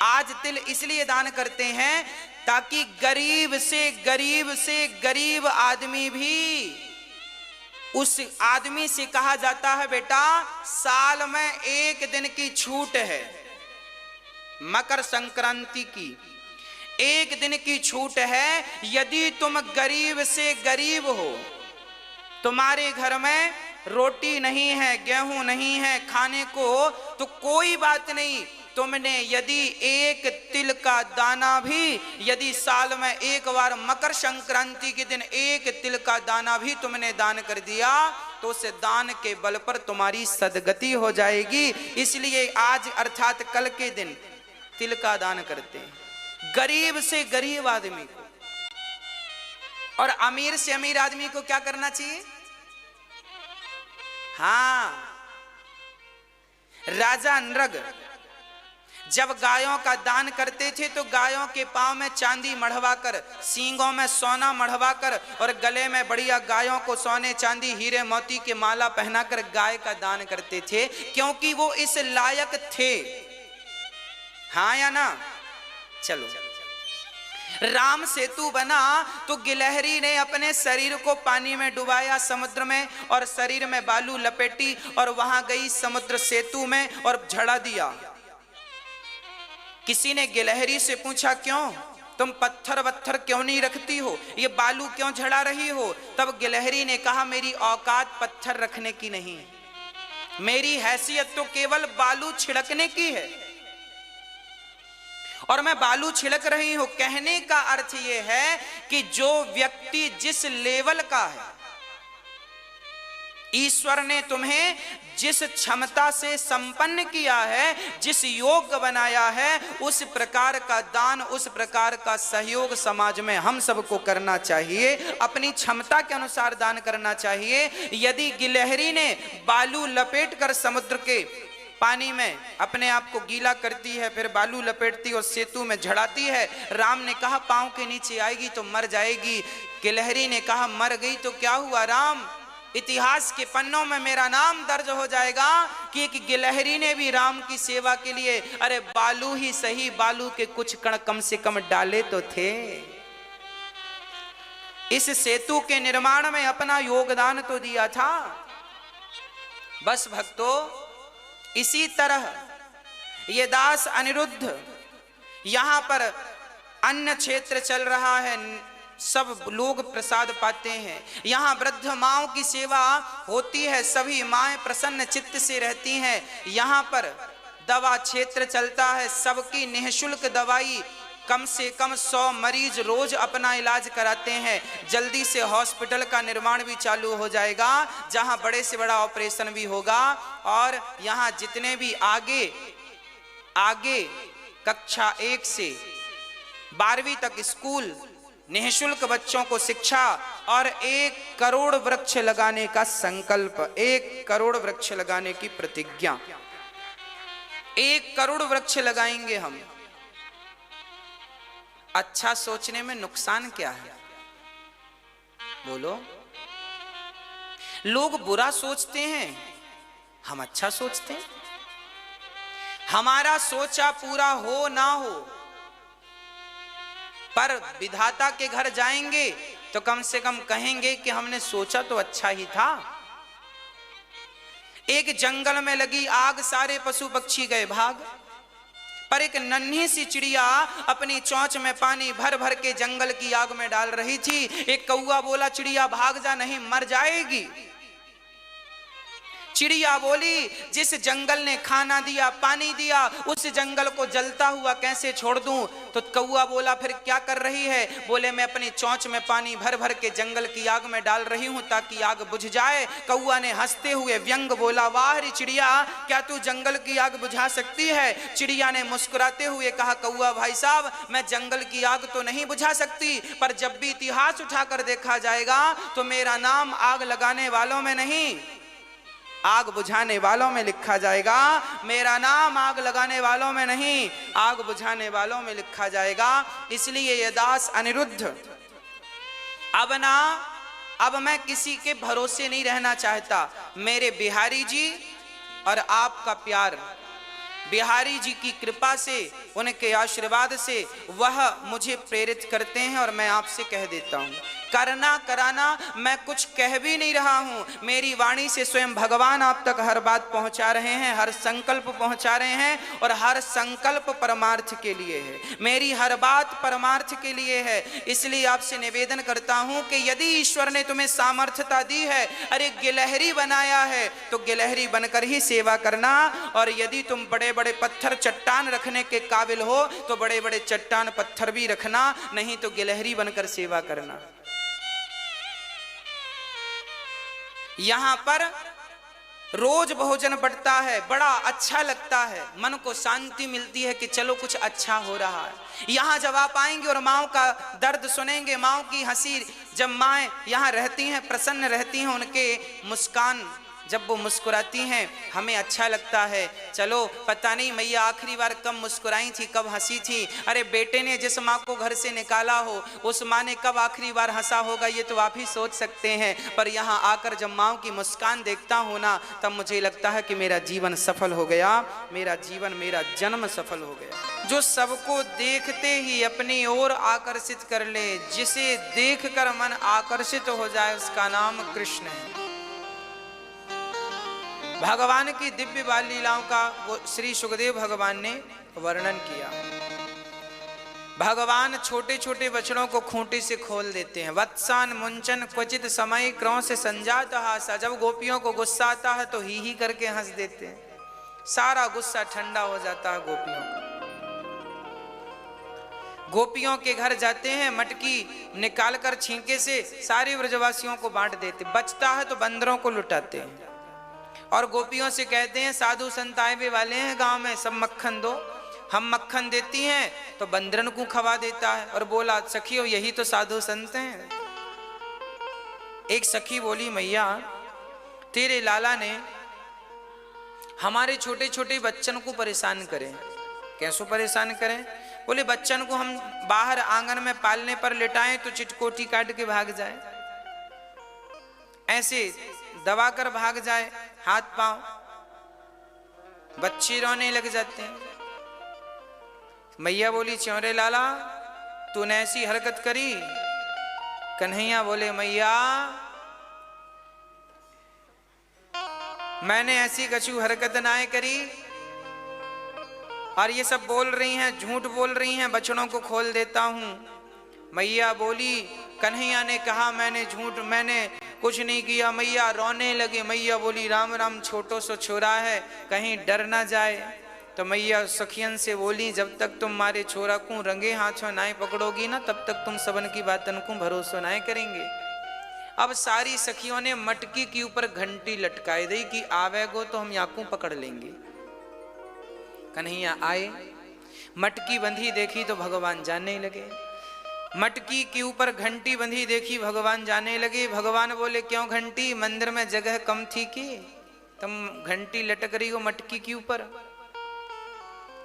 आज तिल इसलिए दान करते हैं ताकि गरीब से गरीब आदमी भी, उस आदमी से कहा जाता है बेटा साल में 1 दिन की छूट है, मकर संक्रांति की 1 दिन की छूट है। यदि तुम गरीब से गरीब हो, तुम्हारे घर में रोटी नहीं है, गेहूं नहीं है खाने को, तो कोई बात नहीं। तुमने यदि 1 तिल का दाना भी, यदि साल में 1 बार मकर संक्रांति के दिन 1 तिल का दाना भी तुमने दान कर दिया, तो उस दान के बल पर तुम्हारी सदगति हो जाएगी। इसलिए आज अर्थात कल के दिन तिल का दान करते हैं गरीब से गरीब आदमी को। और अमीर से अमीर आदमी को क्या करना चाहिए? हाँ, राजा नृग जब गायों का दान करते थे तो गायों के पांव में चांदी मढ़वाकर, सींगों में सोना मढ़वाकर और गले में बढ़िया गायों को सोने चांदी हीरे मोती के माला पहनाकर गाय का दान करते थे, क्योंकि वो इस लायक थे। हाँ या ना? चलो, राम सेतु बना तो गिलहरी ने अपने शरीर को पानी में डुबाया समुद्र में, और शरीर में बालू लपेटी और वहां गई समुद्र सेतु में और झड़ा दिया। किसी ने गिलहरी से पूछा क्यों तुम पत्थर वत्थर क्यों नहीं रखती हो, ये बालू क्यों झड़ा रही हो? तब गिलहरी ने कहा मेरी औकात पत्थर रखने की नहीं है, मेरी हैसियत तो केवल बालू छिड़कने की है, और मैं बालू छिड़क रही हूं। कहने का अर्थ यह है कि जो व्यक्ति जिस लेवल का है, ईश्वर ने तुम्हें जिस क्षमता से संपन्न किया है, जिस योग्य बनाया है, उस प्रकार का दान, उस प्रकार का सहयोग समाज में हम सबको करना चाहिए। अपनी क्षमता के अनुसार दान करना चाहिए। यदि गिलहरी ने बालू लपेटकर समुद्र के पानी में अपने आप को गीला करती है, फिर बालू लपेटती और सेतु में झड़ाती है, राम ने कहा पांव के नीचे आएगी तो मर जाएगी। गिलहरी ने कहा मर गई तो क्या हुआ राम, इतिहास के पन्नों में मेरा नाम दर्ज हो जाएगा कि एक गिलहरी ने भी राम की सेवा के लिए, अरे बालू ही सही, बालू के कुछ कण कम से कम डाले तो थे। इस सेतु के निर्माण में अपना योगदान तो दिया था। बस भक्तों, इसी तरह ये दास अनिरुद्ध, यहां पर अन्न क्षेत्र चल रहा है, सब लोग प्रसाद पाते हैं। यहाँ वृद्ध माओं की सेवा होती है, सभी माएं प्रसन्न चित्त से रहती हैं। यहाँ पर दवा क्षेत्र चलता है, सबकी निःशुल्क दवाई, कम से कम 100 मरीज रोज अपना इलाज कराते हैं। जल्दी से हॉस्पिटल का निर्माण भी चालू हो जाएगा, जहां बड़े से बड़ा ऑपरेशन भी होगा। और यहाँ जितने भी आगे कक्षा 1 से 12वीं तक स्कूल, निःशुल्क बच्चों को शिक्षा और 1 करोड़ वृक्ष लगाने का संकल्प, 1 करोड़ वृक्ष लगाने की प्रतिज्ञा। 1 करोड़ वृक्ष लगाएंगे हम। अच्छा सोचने में नुकसान क्या है बोलो? लोग बुरा सोचते हैं, हम अच्छा सोचते हैं। हमारा सोचा पूरा हो ना हो, पर विधाता के घर जाएंगे तो कम से कम कहेंगे कि हमने सोचा तो अच्छा ही था। एक जंगल में लगी आग, सारे पशु पक्षी गए भाग, पर एक नन्ही सी चिड़िया अपनी चोंच में पानी भर भर के जंगल की आग में डाल रही थी। एक कौवा बोला चिड़िया भाग जा, नहीं मर जाएगी। चिड़िया बोली जिस जंगल ने खाना दिया, पानी दिया, उस जंगल को जलता हुआ कैसे छोड़ दूं? तो कौवा बोला फिर क्या कर रही है? बोले मैं अपनी चोंच में पानी भर भर के जंगल की आग में डाल रही हूं ताकि आग बुझ जाए। कौवा ने हंसते हुए व्यंग बोला वाह रे चिड़िया, क्या तू जंगल की आग बुझा सकती है? चिड़िया ने मुस्कुराते हुए कहा कौवा भाई साहब, मैं जंगल की आग तो नहीं बुझा सकती, पर जब भी इतिहास उठाकर देखा जाएगा तो मेरा नाम आग लगाने वालों में नहीं, आग बुझाने वालों में लिखा जाएगा। मेरा नाम आग लगाने वालों में नहीं, आग बुझाने वालों में लिखा जाएगा। इसलिए ये दास अनिरुद्ध, अब मैं किसी के भरोसे नहीं रहना चाहता। मेरे बिहारी जी और आपका प्यार, बिहारी जी की कृपा से, उनके आशीर्वाद से वह मुझे प्रेरित करते हैं। और मैं आपसे कह देता हूं, करना कराना मैं कुछ कह भी नहीं रहा हूं, मेरी वाणी से स्वयं भगवान आप तक हर बात पहुंचा रहे हैं, हर संकल्प पहुंचा रहे हैं। और हर संकल्प परमार्थ के लिए है, मेरी हर बात परमार्थ के लिए है। इसलिए आपसे निवेदन करता हूं कि यदि ईश्वर ने तुम्हें सामर्थ्यता दी है, अरे गिलहरी बनाया है, तो गिलहरी बनकर ही सेवा करना। और यदि तुम बड़े बड़े पत्थर चट्टान रखने के काबिल हो तो बड़े बड़े चट्टान पत्थर भी रखना, नहीं तो गिलहरी बनकर सेवा करना। यहां पर रोज भोजन बढ़ता है, बड़ा अच्छा लगता है, मन को शांति मिलती है कि चलो कुछ अच्छा हो रहा है। यहां जब आप आएंगे और माओ का दर्द सुनेंगे, माओ की हंसी, जब माएँ यहां रहती हैं, प्रसन्न रहती हैं, उनके मुस्कान जब वो मुस्कुराती हैं, हमें अच्छा लगता है। चलो पता नहीं मैया आखिरी बार कब मुस्कुराई थी, कब हंसी थी। अरे बेटे ने जिस माँ को घर से निकाला हो, उस माँ ने कब आखिरी बार हंसा होगा, ये तो आप ही सोच सकते हैं। पर यहाँ आकर जब माँ की मुस्कान देखता हूँ ना, तब मुझे लगता है कि मेरा जीवन सफल हो गया, मेरा जीवन, मेरा जन्म सफल हो गया। जो सबको देखते ही अपनी ओर आकर्षित कर ले, जिसे देखकर मन आकर्षित हो जाए, उसका नाम कृष्ण है। भगवान की दिव्य बाल लीलाओं का वो श्री सुखदेव भगवान ने वर्णन किया। भगवान छोटे छोटे बछड़ों को खूंटी से खोल देते हैं। वत्सान मुंचन क्वचित समय क्रों से संजात हासा। जब गोपियों को गुस्सा आता है तो ही करके हंस देते हैं, सारा गुस्सा ठंडा हो जाता है गोपियों का। गोपियों के घर जाते हैं, मटकी निकाल कर छींके से सारे ब्रजवासियों को बांट देते, बचता है तो बंदरों को लुटाते हैं। और गोपियों से कहते हैं साधु संत आए हुए वाले हैं गांव में, सब मक्खन दो। हम मक्खन देती हैं तो बंदरन को खवा देता है। और बोला सखियो यही तो साधु संत हैं। एक सखी बोली मैया तेरे लाला ने हमारे छोटे छोटे बच्चन को परेशान करें। कैसो परेशान करें? बोले बच्चन को हम बाहर आंगन में पालने पर लिटाएं तो चिटकोटी काट के भाग जाए, ऐसे दबा कर भाग जाए, हाथ पांव, बच्चे रोने लग जाते हैं। मैया बोली च्योरे लाला तूने ऐसी हरकत करी? कन्हैया बोले मैया मैंने ऐसी कछु हरकत ना करी। और ये सब बोल रही हैं, झूठ बोल रही हैं, बचनों को खोल देता हूं। मैया बोली कन्हैया ने कहा मैंने कुछ नहीं किया। मैया रोने लगे। मैया बोली राम राम छोटो सो छोरा है, कहीं डर ना जाए। तो मैया सखियन से बोली जब तक तुम मारे छोरा को रंगे हाथों नाए पकड़ोगी ना तब तक तुम सबन की बातन को भरोसा नाए करेंगे। अब सारी सखियों ने मटकी के ऊपर घंटी लटकाई दी कि आवेगो तो हम याकू पकड़ लेंगे। कन्हैया आए, मटकी बंधी देखी तो भगवान जानने लगे। मटकी के ऊपर घंटी बंधी देखी, भगवान जाने लगे। भगवान बोले क्यों घंटी, मंदिर में जगह कम थी कि तुम घंटी लटक रही हो मटकी के ऊपर?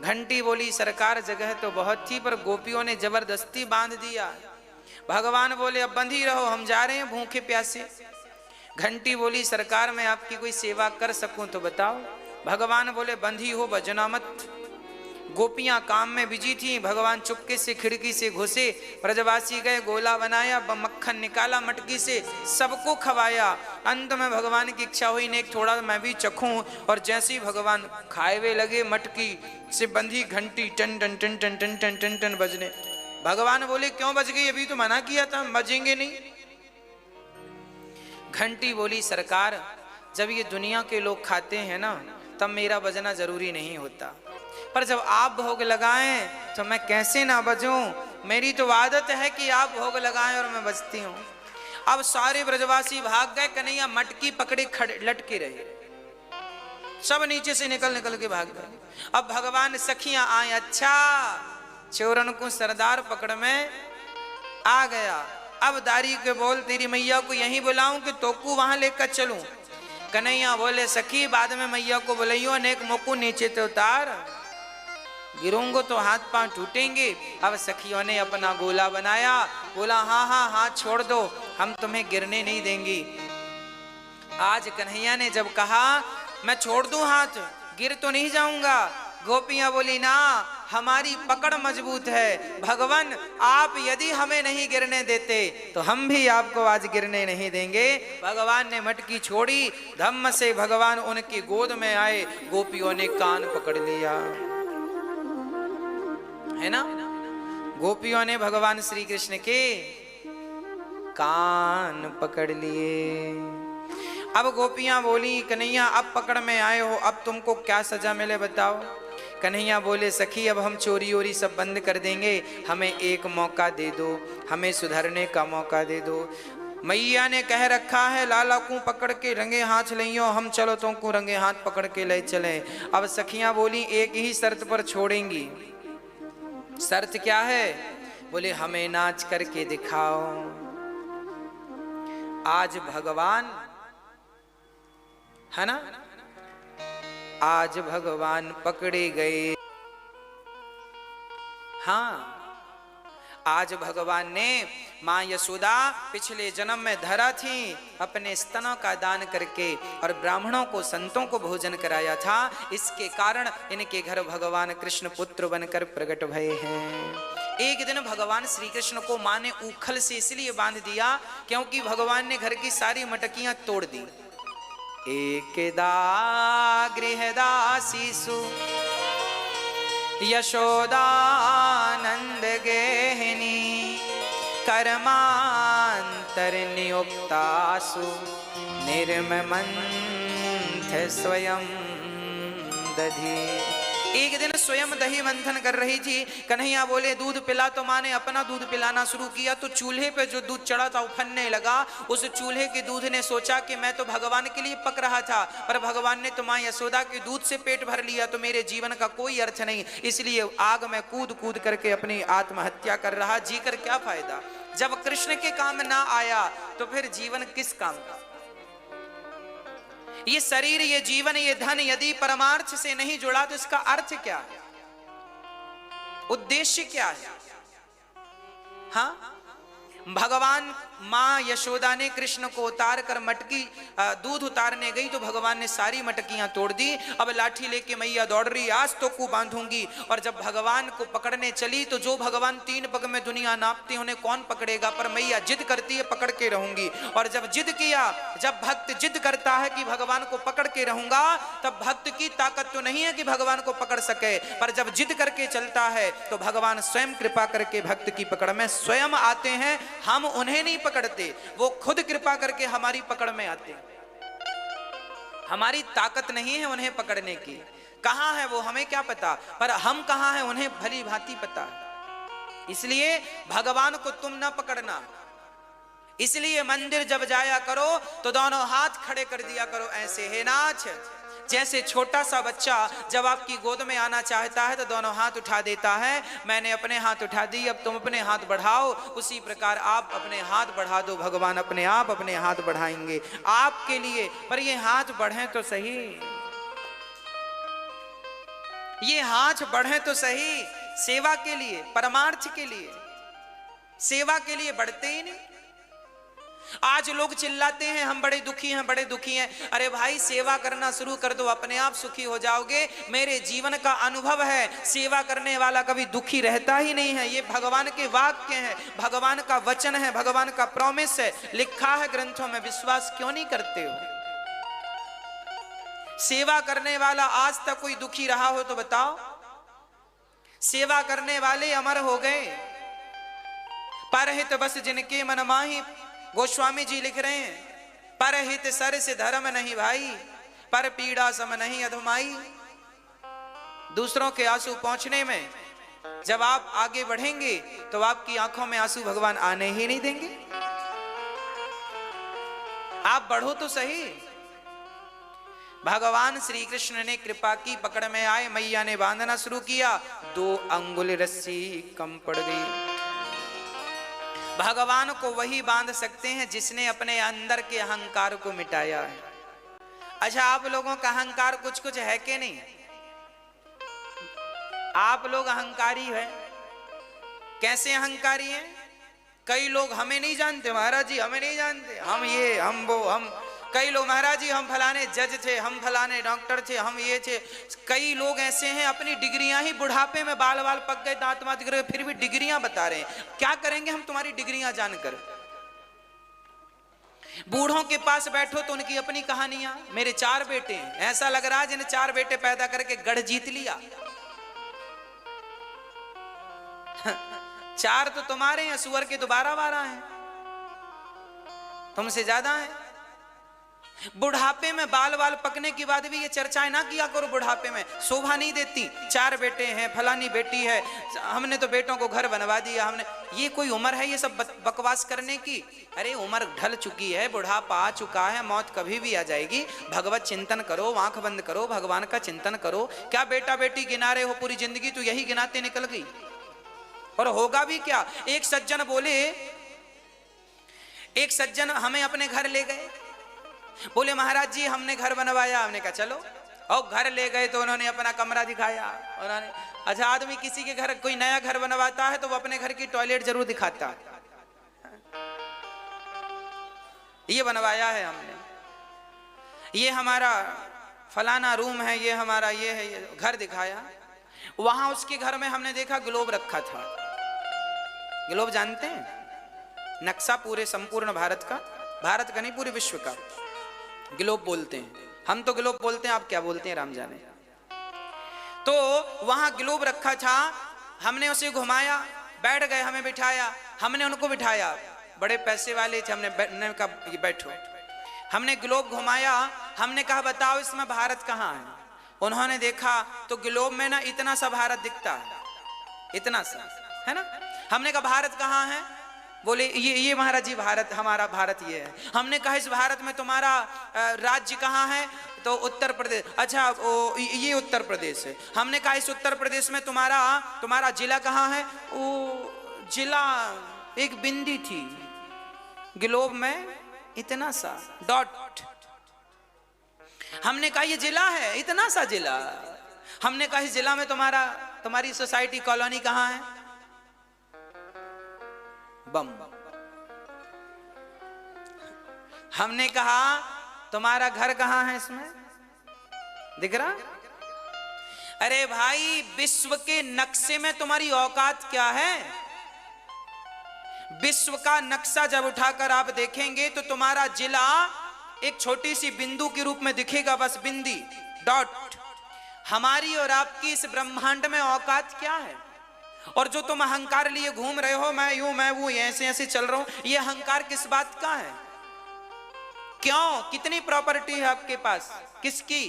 घंटी बोली सरकार जगह तो बहुत थी पर गोपियों ने जबरदस्ती बांध दिया। भगवान बोले अब बंधी रहो, हम जा रहे हैं भूखे प्यासे। घंटी बोली सरकार मैं आपकी कोई सेवा कर सकूं तो बताओ। भगवान बोले बंधी हो बजना मत। गोपियां काम में बिजी थी। भगवान चुपके से खिड़की से घुसे, ब्रजवासी गए, गोला बनाया, मक्खन निकाला मटकी से, सबको खवाया। अंत में भगवान की इच्छा हुई ने थोड़ा मैं भी चखूं। और जैसे ही भगवान खाए हुए लगे, मटकी से बंधी घंटी टन टन टन टन टन टन टन टन बजने। भगवान बोले क्यों बज गई? अभी तो मना किया था, हम बजेंगे नहीं। घंटी बोली सरकार जब ये दुनिया के लोग खाते हैं ना तब मेरा बजना जरूरी नहीं होता, पर जब आप भोग लगाएं तो मैं कैसे ना बजूं? मेरी तो आदत है कि आप भोग लगाएं और मैं बजती हूं। अब सारे ब्रजवासी भाग गए, कन्हैया मटकी पकड़े खड़े लटके रहे, सब नीचे से निकल निकल के भाग गए। अब भगवान सखियां आए, अच्छा चोरन को सरदार पकड़ में आ गया। अब दारी के बोल तेरी मैया को यहीं बुलाऊं कि तोकू वहां लेकर चलूं? कन्हैया बोले सखी बाद में मैया को बुलाइयो, अनेक मोकू नीचे तो उतार, गिरूंगो तो हाथ पांव टूटेंगे। अब सखियों ने अपना गोला बनाया, बोला हाँ हाँ हाथ छोड़ दो, हम तुम्हें गिरने नहीं देंगी। आज कन्हैया ने जब कहा मैं छोड़ दूं हाथ, गिर तो नहीं जाऊंगा, गोपियां बोली ना हमारी पकड़ मजबूत है, भगवान आप यदि हमें नहीं गिरने देते तो हम भी आपको आज गिरने नहीं देंगे। भगवान ने मटकी छोड़ी, धम्म से भगवान उनकी गोद में आए, गोपियों ने कान पकड़ लिया, है ना? गोपियों ने भगवान श्री कृष्ण के कान पकड़ लिए। अब गोपियां बोली कन्हैया अब पकड़ में आए हो, अब तुमको क्या सजा मिले बताओ? कन्हैया बोले सखी अब हम चोरी ओरी सब बंद कर देंगे, हमें एक मौका दे दो, हमें सुधरने का मौका दे दो। मैया ने कह रखा है लाला को पकड़ के रंगे हाथ लियो, हम चलो तुमको रंगे हाथ पकड़ के ले चले। अब सखियां बोली एक ही शर्त पर छोड़ेंगी। शर्त क्या है? बोले हमें नाच करके दिखाओ। आज भगवान है ना, आज भगवान पकड़े गए। हाँ आज भगवान ने मां यशोदा पिछले जन्म में धरा थी, अपने स्तनों का दान करके और ब्राह्मणों को संतों को भोजन कराया था। इसके कारण इनके घर भगवान कृष्ण पुत्र बनकर प्रकट भये हैं। एक दिन भगवान श्री कृष्ण को मां ने ऊखल से इसलिए बांध दिया क्योंकि भगवान ने घर की सारी मटकियां तोड़ दी। एकदा गृहदासीसु यशोदानंद गेहिनी कर्मांतर नियुक्तासु निर्ममंथ स्वयं दधि। एक दिन स्वयं दही मंथन कर रही थी। कन्हैया बोले दूध पिला, तो माँ ने अपना दूध पिलाना शुरू किया तो चूल्हे पे जो दूध चढ़ा था उफनने लगा। उस चूल्हे के दूध ने सोचा कि मैं तो भगवान के लिए पक रहा था, पर भगवान ने तो माँ यशोदा के दूध से पेट भर लिया, तो मेरे जीवन का कोई अर्थ नहीं, इसलिए आग में कूद कूद करके अपनी आत्महत्या कर रहा। जी कर क्या फायदा? जब कृष्ण के काम ना आया तो फिर जीवन किस काम का? ये शरीर, ये जीवन, ये धन यदि परमार्थ से नहीं जुड़ा तो इसका अर्थ क्या है? उद्देश्य क्या है? हाँ, भगवान मां यशोदा ने कृष्ण को उतार कर मटकी दूध उतारने गई तो भगवान ने सारी मटकियां तोड़ दी। अब लाठी लेके मैया दौड़ रही, आज तो को बांधूंगी। और जब भगवान को पकड़ने चली तो जो भगवान 3 पग में दुनिया नापते उन्हें कौन पकड़ेगा, पर मैया जिद करती है पकड़ के रहूंगी। और जब जिद किया, जब भक्त जिद करता है कि भगवान को पकड़ के रहूंगा, तब भक्त की ताकत तो नहीं है कि भगवान को पकड़ सके, पर जब जिद करके चलता है तो भगवान स्वयं कृपा करके भक्त की पकड़ में स्वयं आते हैं। हम उन्हें नहीं पकड़ते, वो खुद कृपा करके हमारी पकड़ में आते हैं। हमारी ताकत नहीं है उन्हें पकड़ने की। कहां है वो हमें क्या पता, पर हम कहां हैं उन्हें भली भांति पता है। इसलिए भगवान को तुम ना पकड़ना। इसलिए मंदिर जब जाया करो तो दोनों हाथ खड़े कर दिया करो ऐसे, हे नाथ। जैसे छोटा सा बच्चा जब आपकी गोद में आना चाहता है तो दोनों हाथ उठा देता है, मैंने अपने हाथ उठा दी, अब तुम अपने हाथ बढ़ाओ। उसी प्रकार आप अपने हाथ बढ़ा दो, भगवान अपने आप अपने हाथ बढ़ाएंगे आपके लिए। पर ये हाथ बढ़े तो सही, ये हाथ बढ़े तो सही, सेवा के लिए, परमार्थ के लिए। सेवा के लिए बढ़ते ही नहीं। आज लोग चिल्लाते हैं हम बड़े दुखी हैं, बड़े दुखी हैं। अरे भाई, सेवा करना शुरू कर दो, अपने आप सुखी हो जाओगे। मेरे जीवन का अनुभव है, सेवा करने वाला कभी दुखी रहता ही नहीं है। ये भगवान के वाक्य हैं, भगवान का वचन है, भगवान का प्रॉमिस है, लिखा है ग्रंथों में। विश्वास क्यों नहीं करते हो? सेवा करने वाला आज तक कोई दुखी रहा हो तो बताओ? सेवा करने वाले अमर हो गए। परहित बस जिनके मन माही, गोस्वामी जी लिख रहे हैं, परहित सर से धर्म नहीं भाई, पर पीड़ा सम नहीं अधमाई। दूसरों के आंसू पहुंचने में जब आप आगे बढ़ेंगे तो आपकी आंखों में आंसू भगवान आने ही नहीं देंगे। आप बढ़ो तो सही। भगवान श्री कृष्ण ने कृपा की, पकड़ में आए, मैया ने बांधना शुरू किया, 2 अंगुल रस्सी कम पड़ गई। भगवान को वही बांध सकते हैं जिसने अपने अंदर के अहंकार को मिटाया है। अच्छा, आप लोगों का अहंकार कुछ कुछ है कि नहीं? आप लोग अहंकारी हैं। कैसे अहंकारी हैं? कई लोग हमें नहीं जानते, महाराज जी हमें नहीं जानते, हम ये हम वो हम। कई लोग, महाराज जी हम फलाने जज थे, हम फलाने डॉक्टर थे, हम ये थे। कई लोग ऐसे हैं अपनी डिग्रियां ही, बुढ़ापे में बाल बाल पक गए, दांत मात गिर गए, फिर भी डिग्रियां बता रहे हैं। क्या करेंगे हम तुम्हारी डिग्रियां जानकर? बूढ़ों के पास बैठो तो उनकी अपनी कहानियां, मेरे 4 बेटे हैं, ऐसा लग रहा है जिन्हें 4 बेटे पैदा करके गढ़ जीत लिया। 4 तो तुम्हारे हैं, सुअर के तो 12-12 हैं, तुमसे ज्यादा हैं। बुढ़ापे में बाल बाल पकने के बाद भी ये चर्चाएं ना किया करो, बुढ़ापे में शोभा नहीं देती। 4 बेटे हैं, फलानी बेटी है, हमने तो बेटों को घर बनवा दिया, हमने। ये कोई उम्र है ये सब बकवास करने की? अरे उम्र ढल चुकी है, बुढ़ापा आ चुका है, मौत कभी भी आ जाएगी। भगवत चिंतन करो, आंख बंद करो, भगवान का चिंतन करो। क्या बेटा बेटी गिना रहे हो पूरी जिंदगी? तो यही गिनाते निकल गई, और होगा भी क्या? एक सज्जन बोले, एक सज्जन हमें अपने घर ले गए, बोले महाराज जी हमने घर बनवाया। हमने कहा चलो, और घर ले गए तो उन्होंने अपना कमरा दिखाया। उन्होंने, अच्छा आदमी किसी के घर कोई नया घर बनवाता है तो वो अपने घर की टॉयलेट जरूर दिखाता है, ये बनवाया है हमने, ये हमारा फलाना रूम है, ये हमारा ये है, ये घर दिखाया। वहां उसके घर में हमने देखा ग्लोब रखा था। ग्लोब जानते हैं? नक्शा पूरे संपूर्ण भारत का, भारत का नहीं पूरे विश्व का ग्लोब बोलते हैं। हम तो ग्लोब बोलते हैं, आप क्या बोलते हैं राम जाने। तो वहां ग्लोब रखा था, हमने उसे घुमाया, बैठ गए, हमें बिठाया, हमने उनको बिठाया, बड़े पैसे वाले थे, हमने कहा बैठो। हमने ग्लोब घुमाया, हमने कहा बताओ इसमें भारत कहाँ है? उन्होंने देखा तो ग्लोब में ना इतना सा भारत दिखता है, इतना सा, है ना। हमने कहा भारत कहाँ है? बोले ये महाराज जी भारत, हमारा भारत ये है। हमने कहा इस भारत में तुम्हारा राज्य कहाँ है? तो उत्तर प्रदेश। अच्छा ये उत्तर प्रदेश है। हमने कहा इस उत्तर प्रदेश में तुम्हारा जिला कहाँ है? वो जिला एक बिंदी थी ग्लोब में, इतना सा डॉट। हमने कहा ये जिला है, इतना सा जिला। हमने कहा इस जिला में तुम्हारी सोसाइटी कॉलोनी कहाँ है? बम। हमने कहा तुम्हारा घर कहाँ है इसमें? दिख रहा? अरे भाई विश्व के नक्शे में तुम्हारी औकात क्या है? विश्व का नक्शा जब उठाकर आप देखेंगे तो तुम्हारा जिला एक छोटी सी बिंदु के रूप में दिखेगा, बस बिंदी, डॉट। हमारी और आपकी इस ब्रह्मांड में औकात क्या है? और जो तुम अहंकार लिए घूम रहे हो, मैं यूं मैं वो, ऐसे ऐसे चल रहा हूं, ये अहंकार किस बात का है? क्यों? कितनी प्रॉपर्टी है आपके पास? किसकी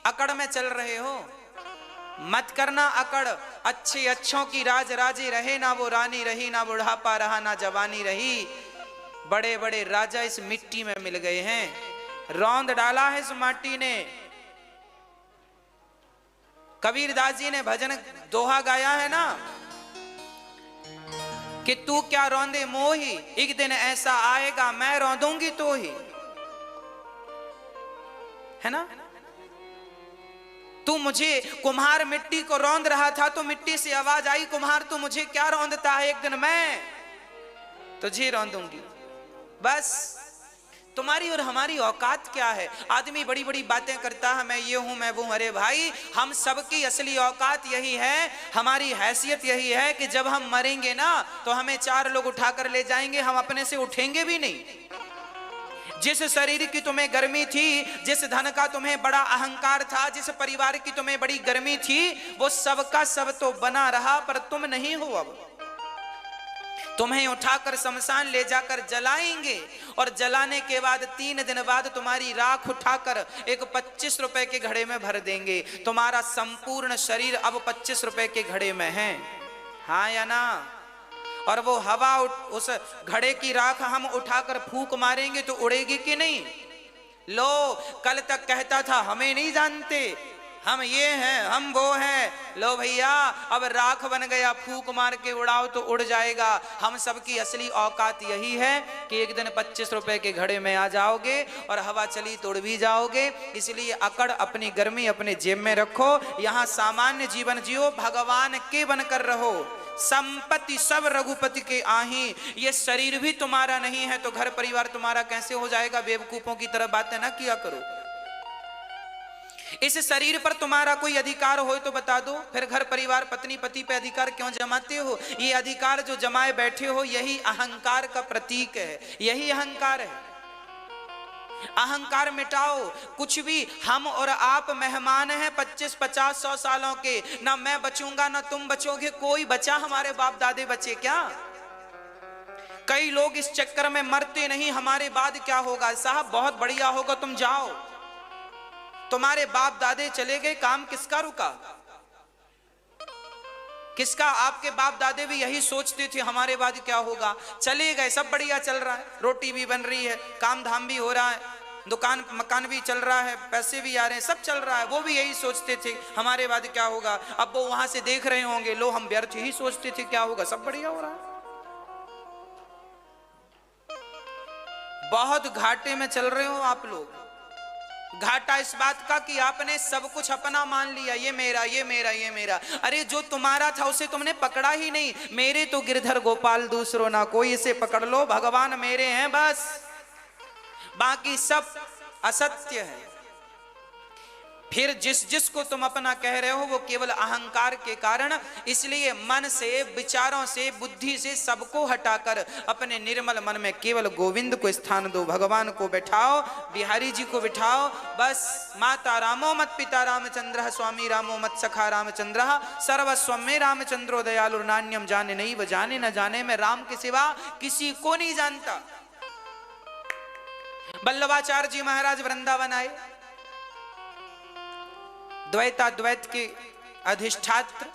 अकड़ में चल रहे हो? मत करना अकड़। अच्छे अच्छों की राज राजे रहे, ना वो रानी रही, ना बुढ़ापा रहा, ना जवानी रही। बड़े बड़े राजा इस मिट्टी में मिल गए हैं, रौंद डाला है इस माटी ने। कबीरदास जी ने भजन दोहा गाया है ना कि तू क्या रौंदे मोही, एक दिन ऐसा आएगा मैं रौंदूंगी तो ही, है ना। तू मुझे, कुम्हार मिट्टी को रौंद रहा था तो मिट्टी से आवाज आई, कुम्हार तू मुझे क्या रौंदता है, एक दिन मैं तुझे रौंदूंगी। बस तुम्हारी और हमारी औकात क्या है? आदमी बड़ी बड़ी बातें करता है, मैं ये हूं मैं वो। अरे भाई हम सबकी असली औकात यही है, हमारी हैसियत यही है कि जब हम मरेंगे ना तो हमें 4 लोग उठाकर ले जाएंगे, हम अपने से उठेंगे भी नहीं। जिस शरीर की तुम्हें गर्मी थी, जिस धन का तुम्हें बड़ा अहंकार था, जिस परिवार की तुम्हें बड़ी गर्मी थी, वो सबका सब तो बना रहा पर तुम नहीं हो। अब तुम्हें उठाकर शमशान ले जाकर जलाएंगे और जलाने के बाद 3 दिन बाद तुम्हारी राख उठाकर एक 25 रुपए के घड़े में भर देंगे। तुम्हारा संपूर्ण शरीर अब 25 रुपए के घड़े में है, हाँ या ना? और वो हवा उस घड़े की राख हम उठाकर फूंक मारेंगे तो उड़ेगी कि नहीं? लो कल तक कहता था हमें नहीं जानते, हम ये हैं हम वो हैं, लो भैया अब राख बन गया, फूंक मार के उड़ाओ तो उड़ जाएगा। हम सबकी असली औकात यही है कि एक दिन 25 रुपए के घड़े में आ जाओगे और हवा चली तो उड़ भी जाओगे। इसलिए अकड़ अपनी गर्मी अपने जेब में रखो, यहाँ सामान्य जीवन जियो, भगवान के बनकर रहो। संपत्ति सब रघुपति के आही, ये शरीर भी तुम्हारा नहीं है तो घर परिवार तुम्हारा कैसे हो जाएगा? बेवकूफों की तरह बातें ना किया करो। इस शरीर पर तुम्हारा कोई अधिकार हो तो बता दो, फिर घर परिवार पत्नी पति पे अधिकार क्यों जमाते हो? ये अधिकार जो जमाए बैठे हो यही अहंकार का प्रतीक है, यही अहंकार है। अहंकार मिटाओ। कुछ भी, हम और आप मेहमान हैं 25, 50, 100 सालों के, ना मैं बचूंगा ना तुम बचोगे, कोई बचा? हमारे बाप दादे बचे क्या? कई लोग इस चक्कर में मरते नहीं, हमारे बाद क्या होगा? साहब बहुत बढ़िया होगा, तुम जाओ, तुम्हारे बाप दादे चले गए, काम किसका रुका? किसका? आपके बाप दादे भी यही सोचते थे हमारे बाद क्या होगा, चले गए, सब बढ़िया चल रहा है, रोटी भी बन रही है, काम धाम भी हो रहा है, दुकान मकान भी चल रहा है, पैसे भी आ रहे हैं, सब चल रहा है। वो भी यही सोचते थे हमारे बाद क्या होगा। अब वो वहां से देख रहे होंगे, लो हम व्यर्थ ही सोचते थे क्या होगा, सब बढ़िया हो रहा है। बहुत घाटे में चल रहे हो आप लोग। घाटा इस बात का कि आपने सब कुछ अपना मान लिया, ये मेरा ये मेरा ये मेरा। अरे जो तुम्हारा था उसे तुमने पकड़ा ही नहीं। मेरे तो गिरधर गोपाल दूसरो ना कोई, इसे पकड़ लो, भगवान मेरे हैं बस, बाकी सब असत्य है। फिर जिसको तुम अपना कह रहे हो वो केवल अहंकार के कारण, इसलिए मन से, विचारों से, बुद्धि से सबको हटाकर अपने निर्मल मन में केवल गोविंद को स्थान दो, भगवान को बैठाओ, बिहारी जी को बिठाओ। बस माता रामो मत पिता रामचंद्र, स्वामी रामो मत सखा रामचंद्र, सर्वस्वम में रामचंद्रो दयालु, नान्यम जाने नहीं व जाने न जाने, मैं राम के सिवा किसी को नहीं जानता। वल्लभाचार्य जी महाराज वृंदावन आए, द्वैताद्वैत के अधिष्ठात्र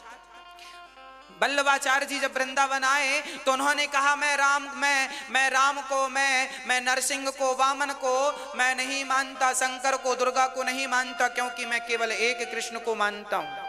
वल्लभाचार्य जी जब वृंदावन आए तो उन्होंने कहा मैं राम को, मैं नरसिंह को, वामन को मैं नहीं मानता, शंकर को, दुर्गा को नहीं मानता, क्योंकि मैं केवल एक कृष्ण को मानता हूं।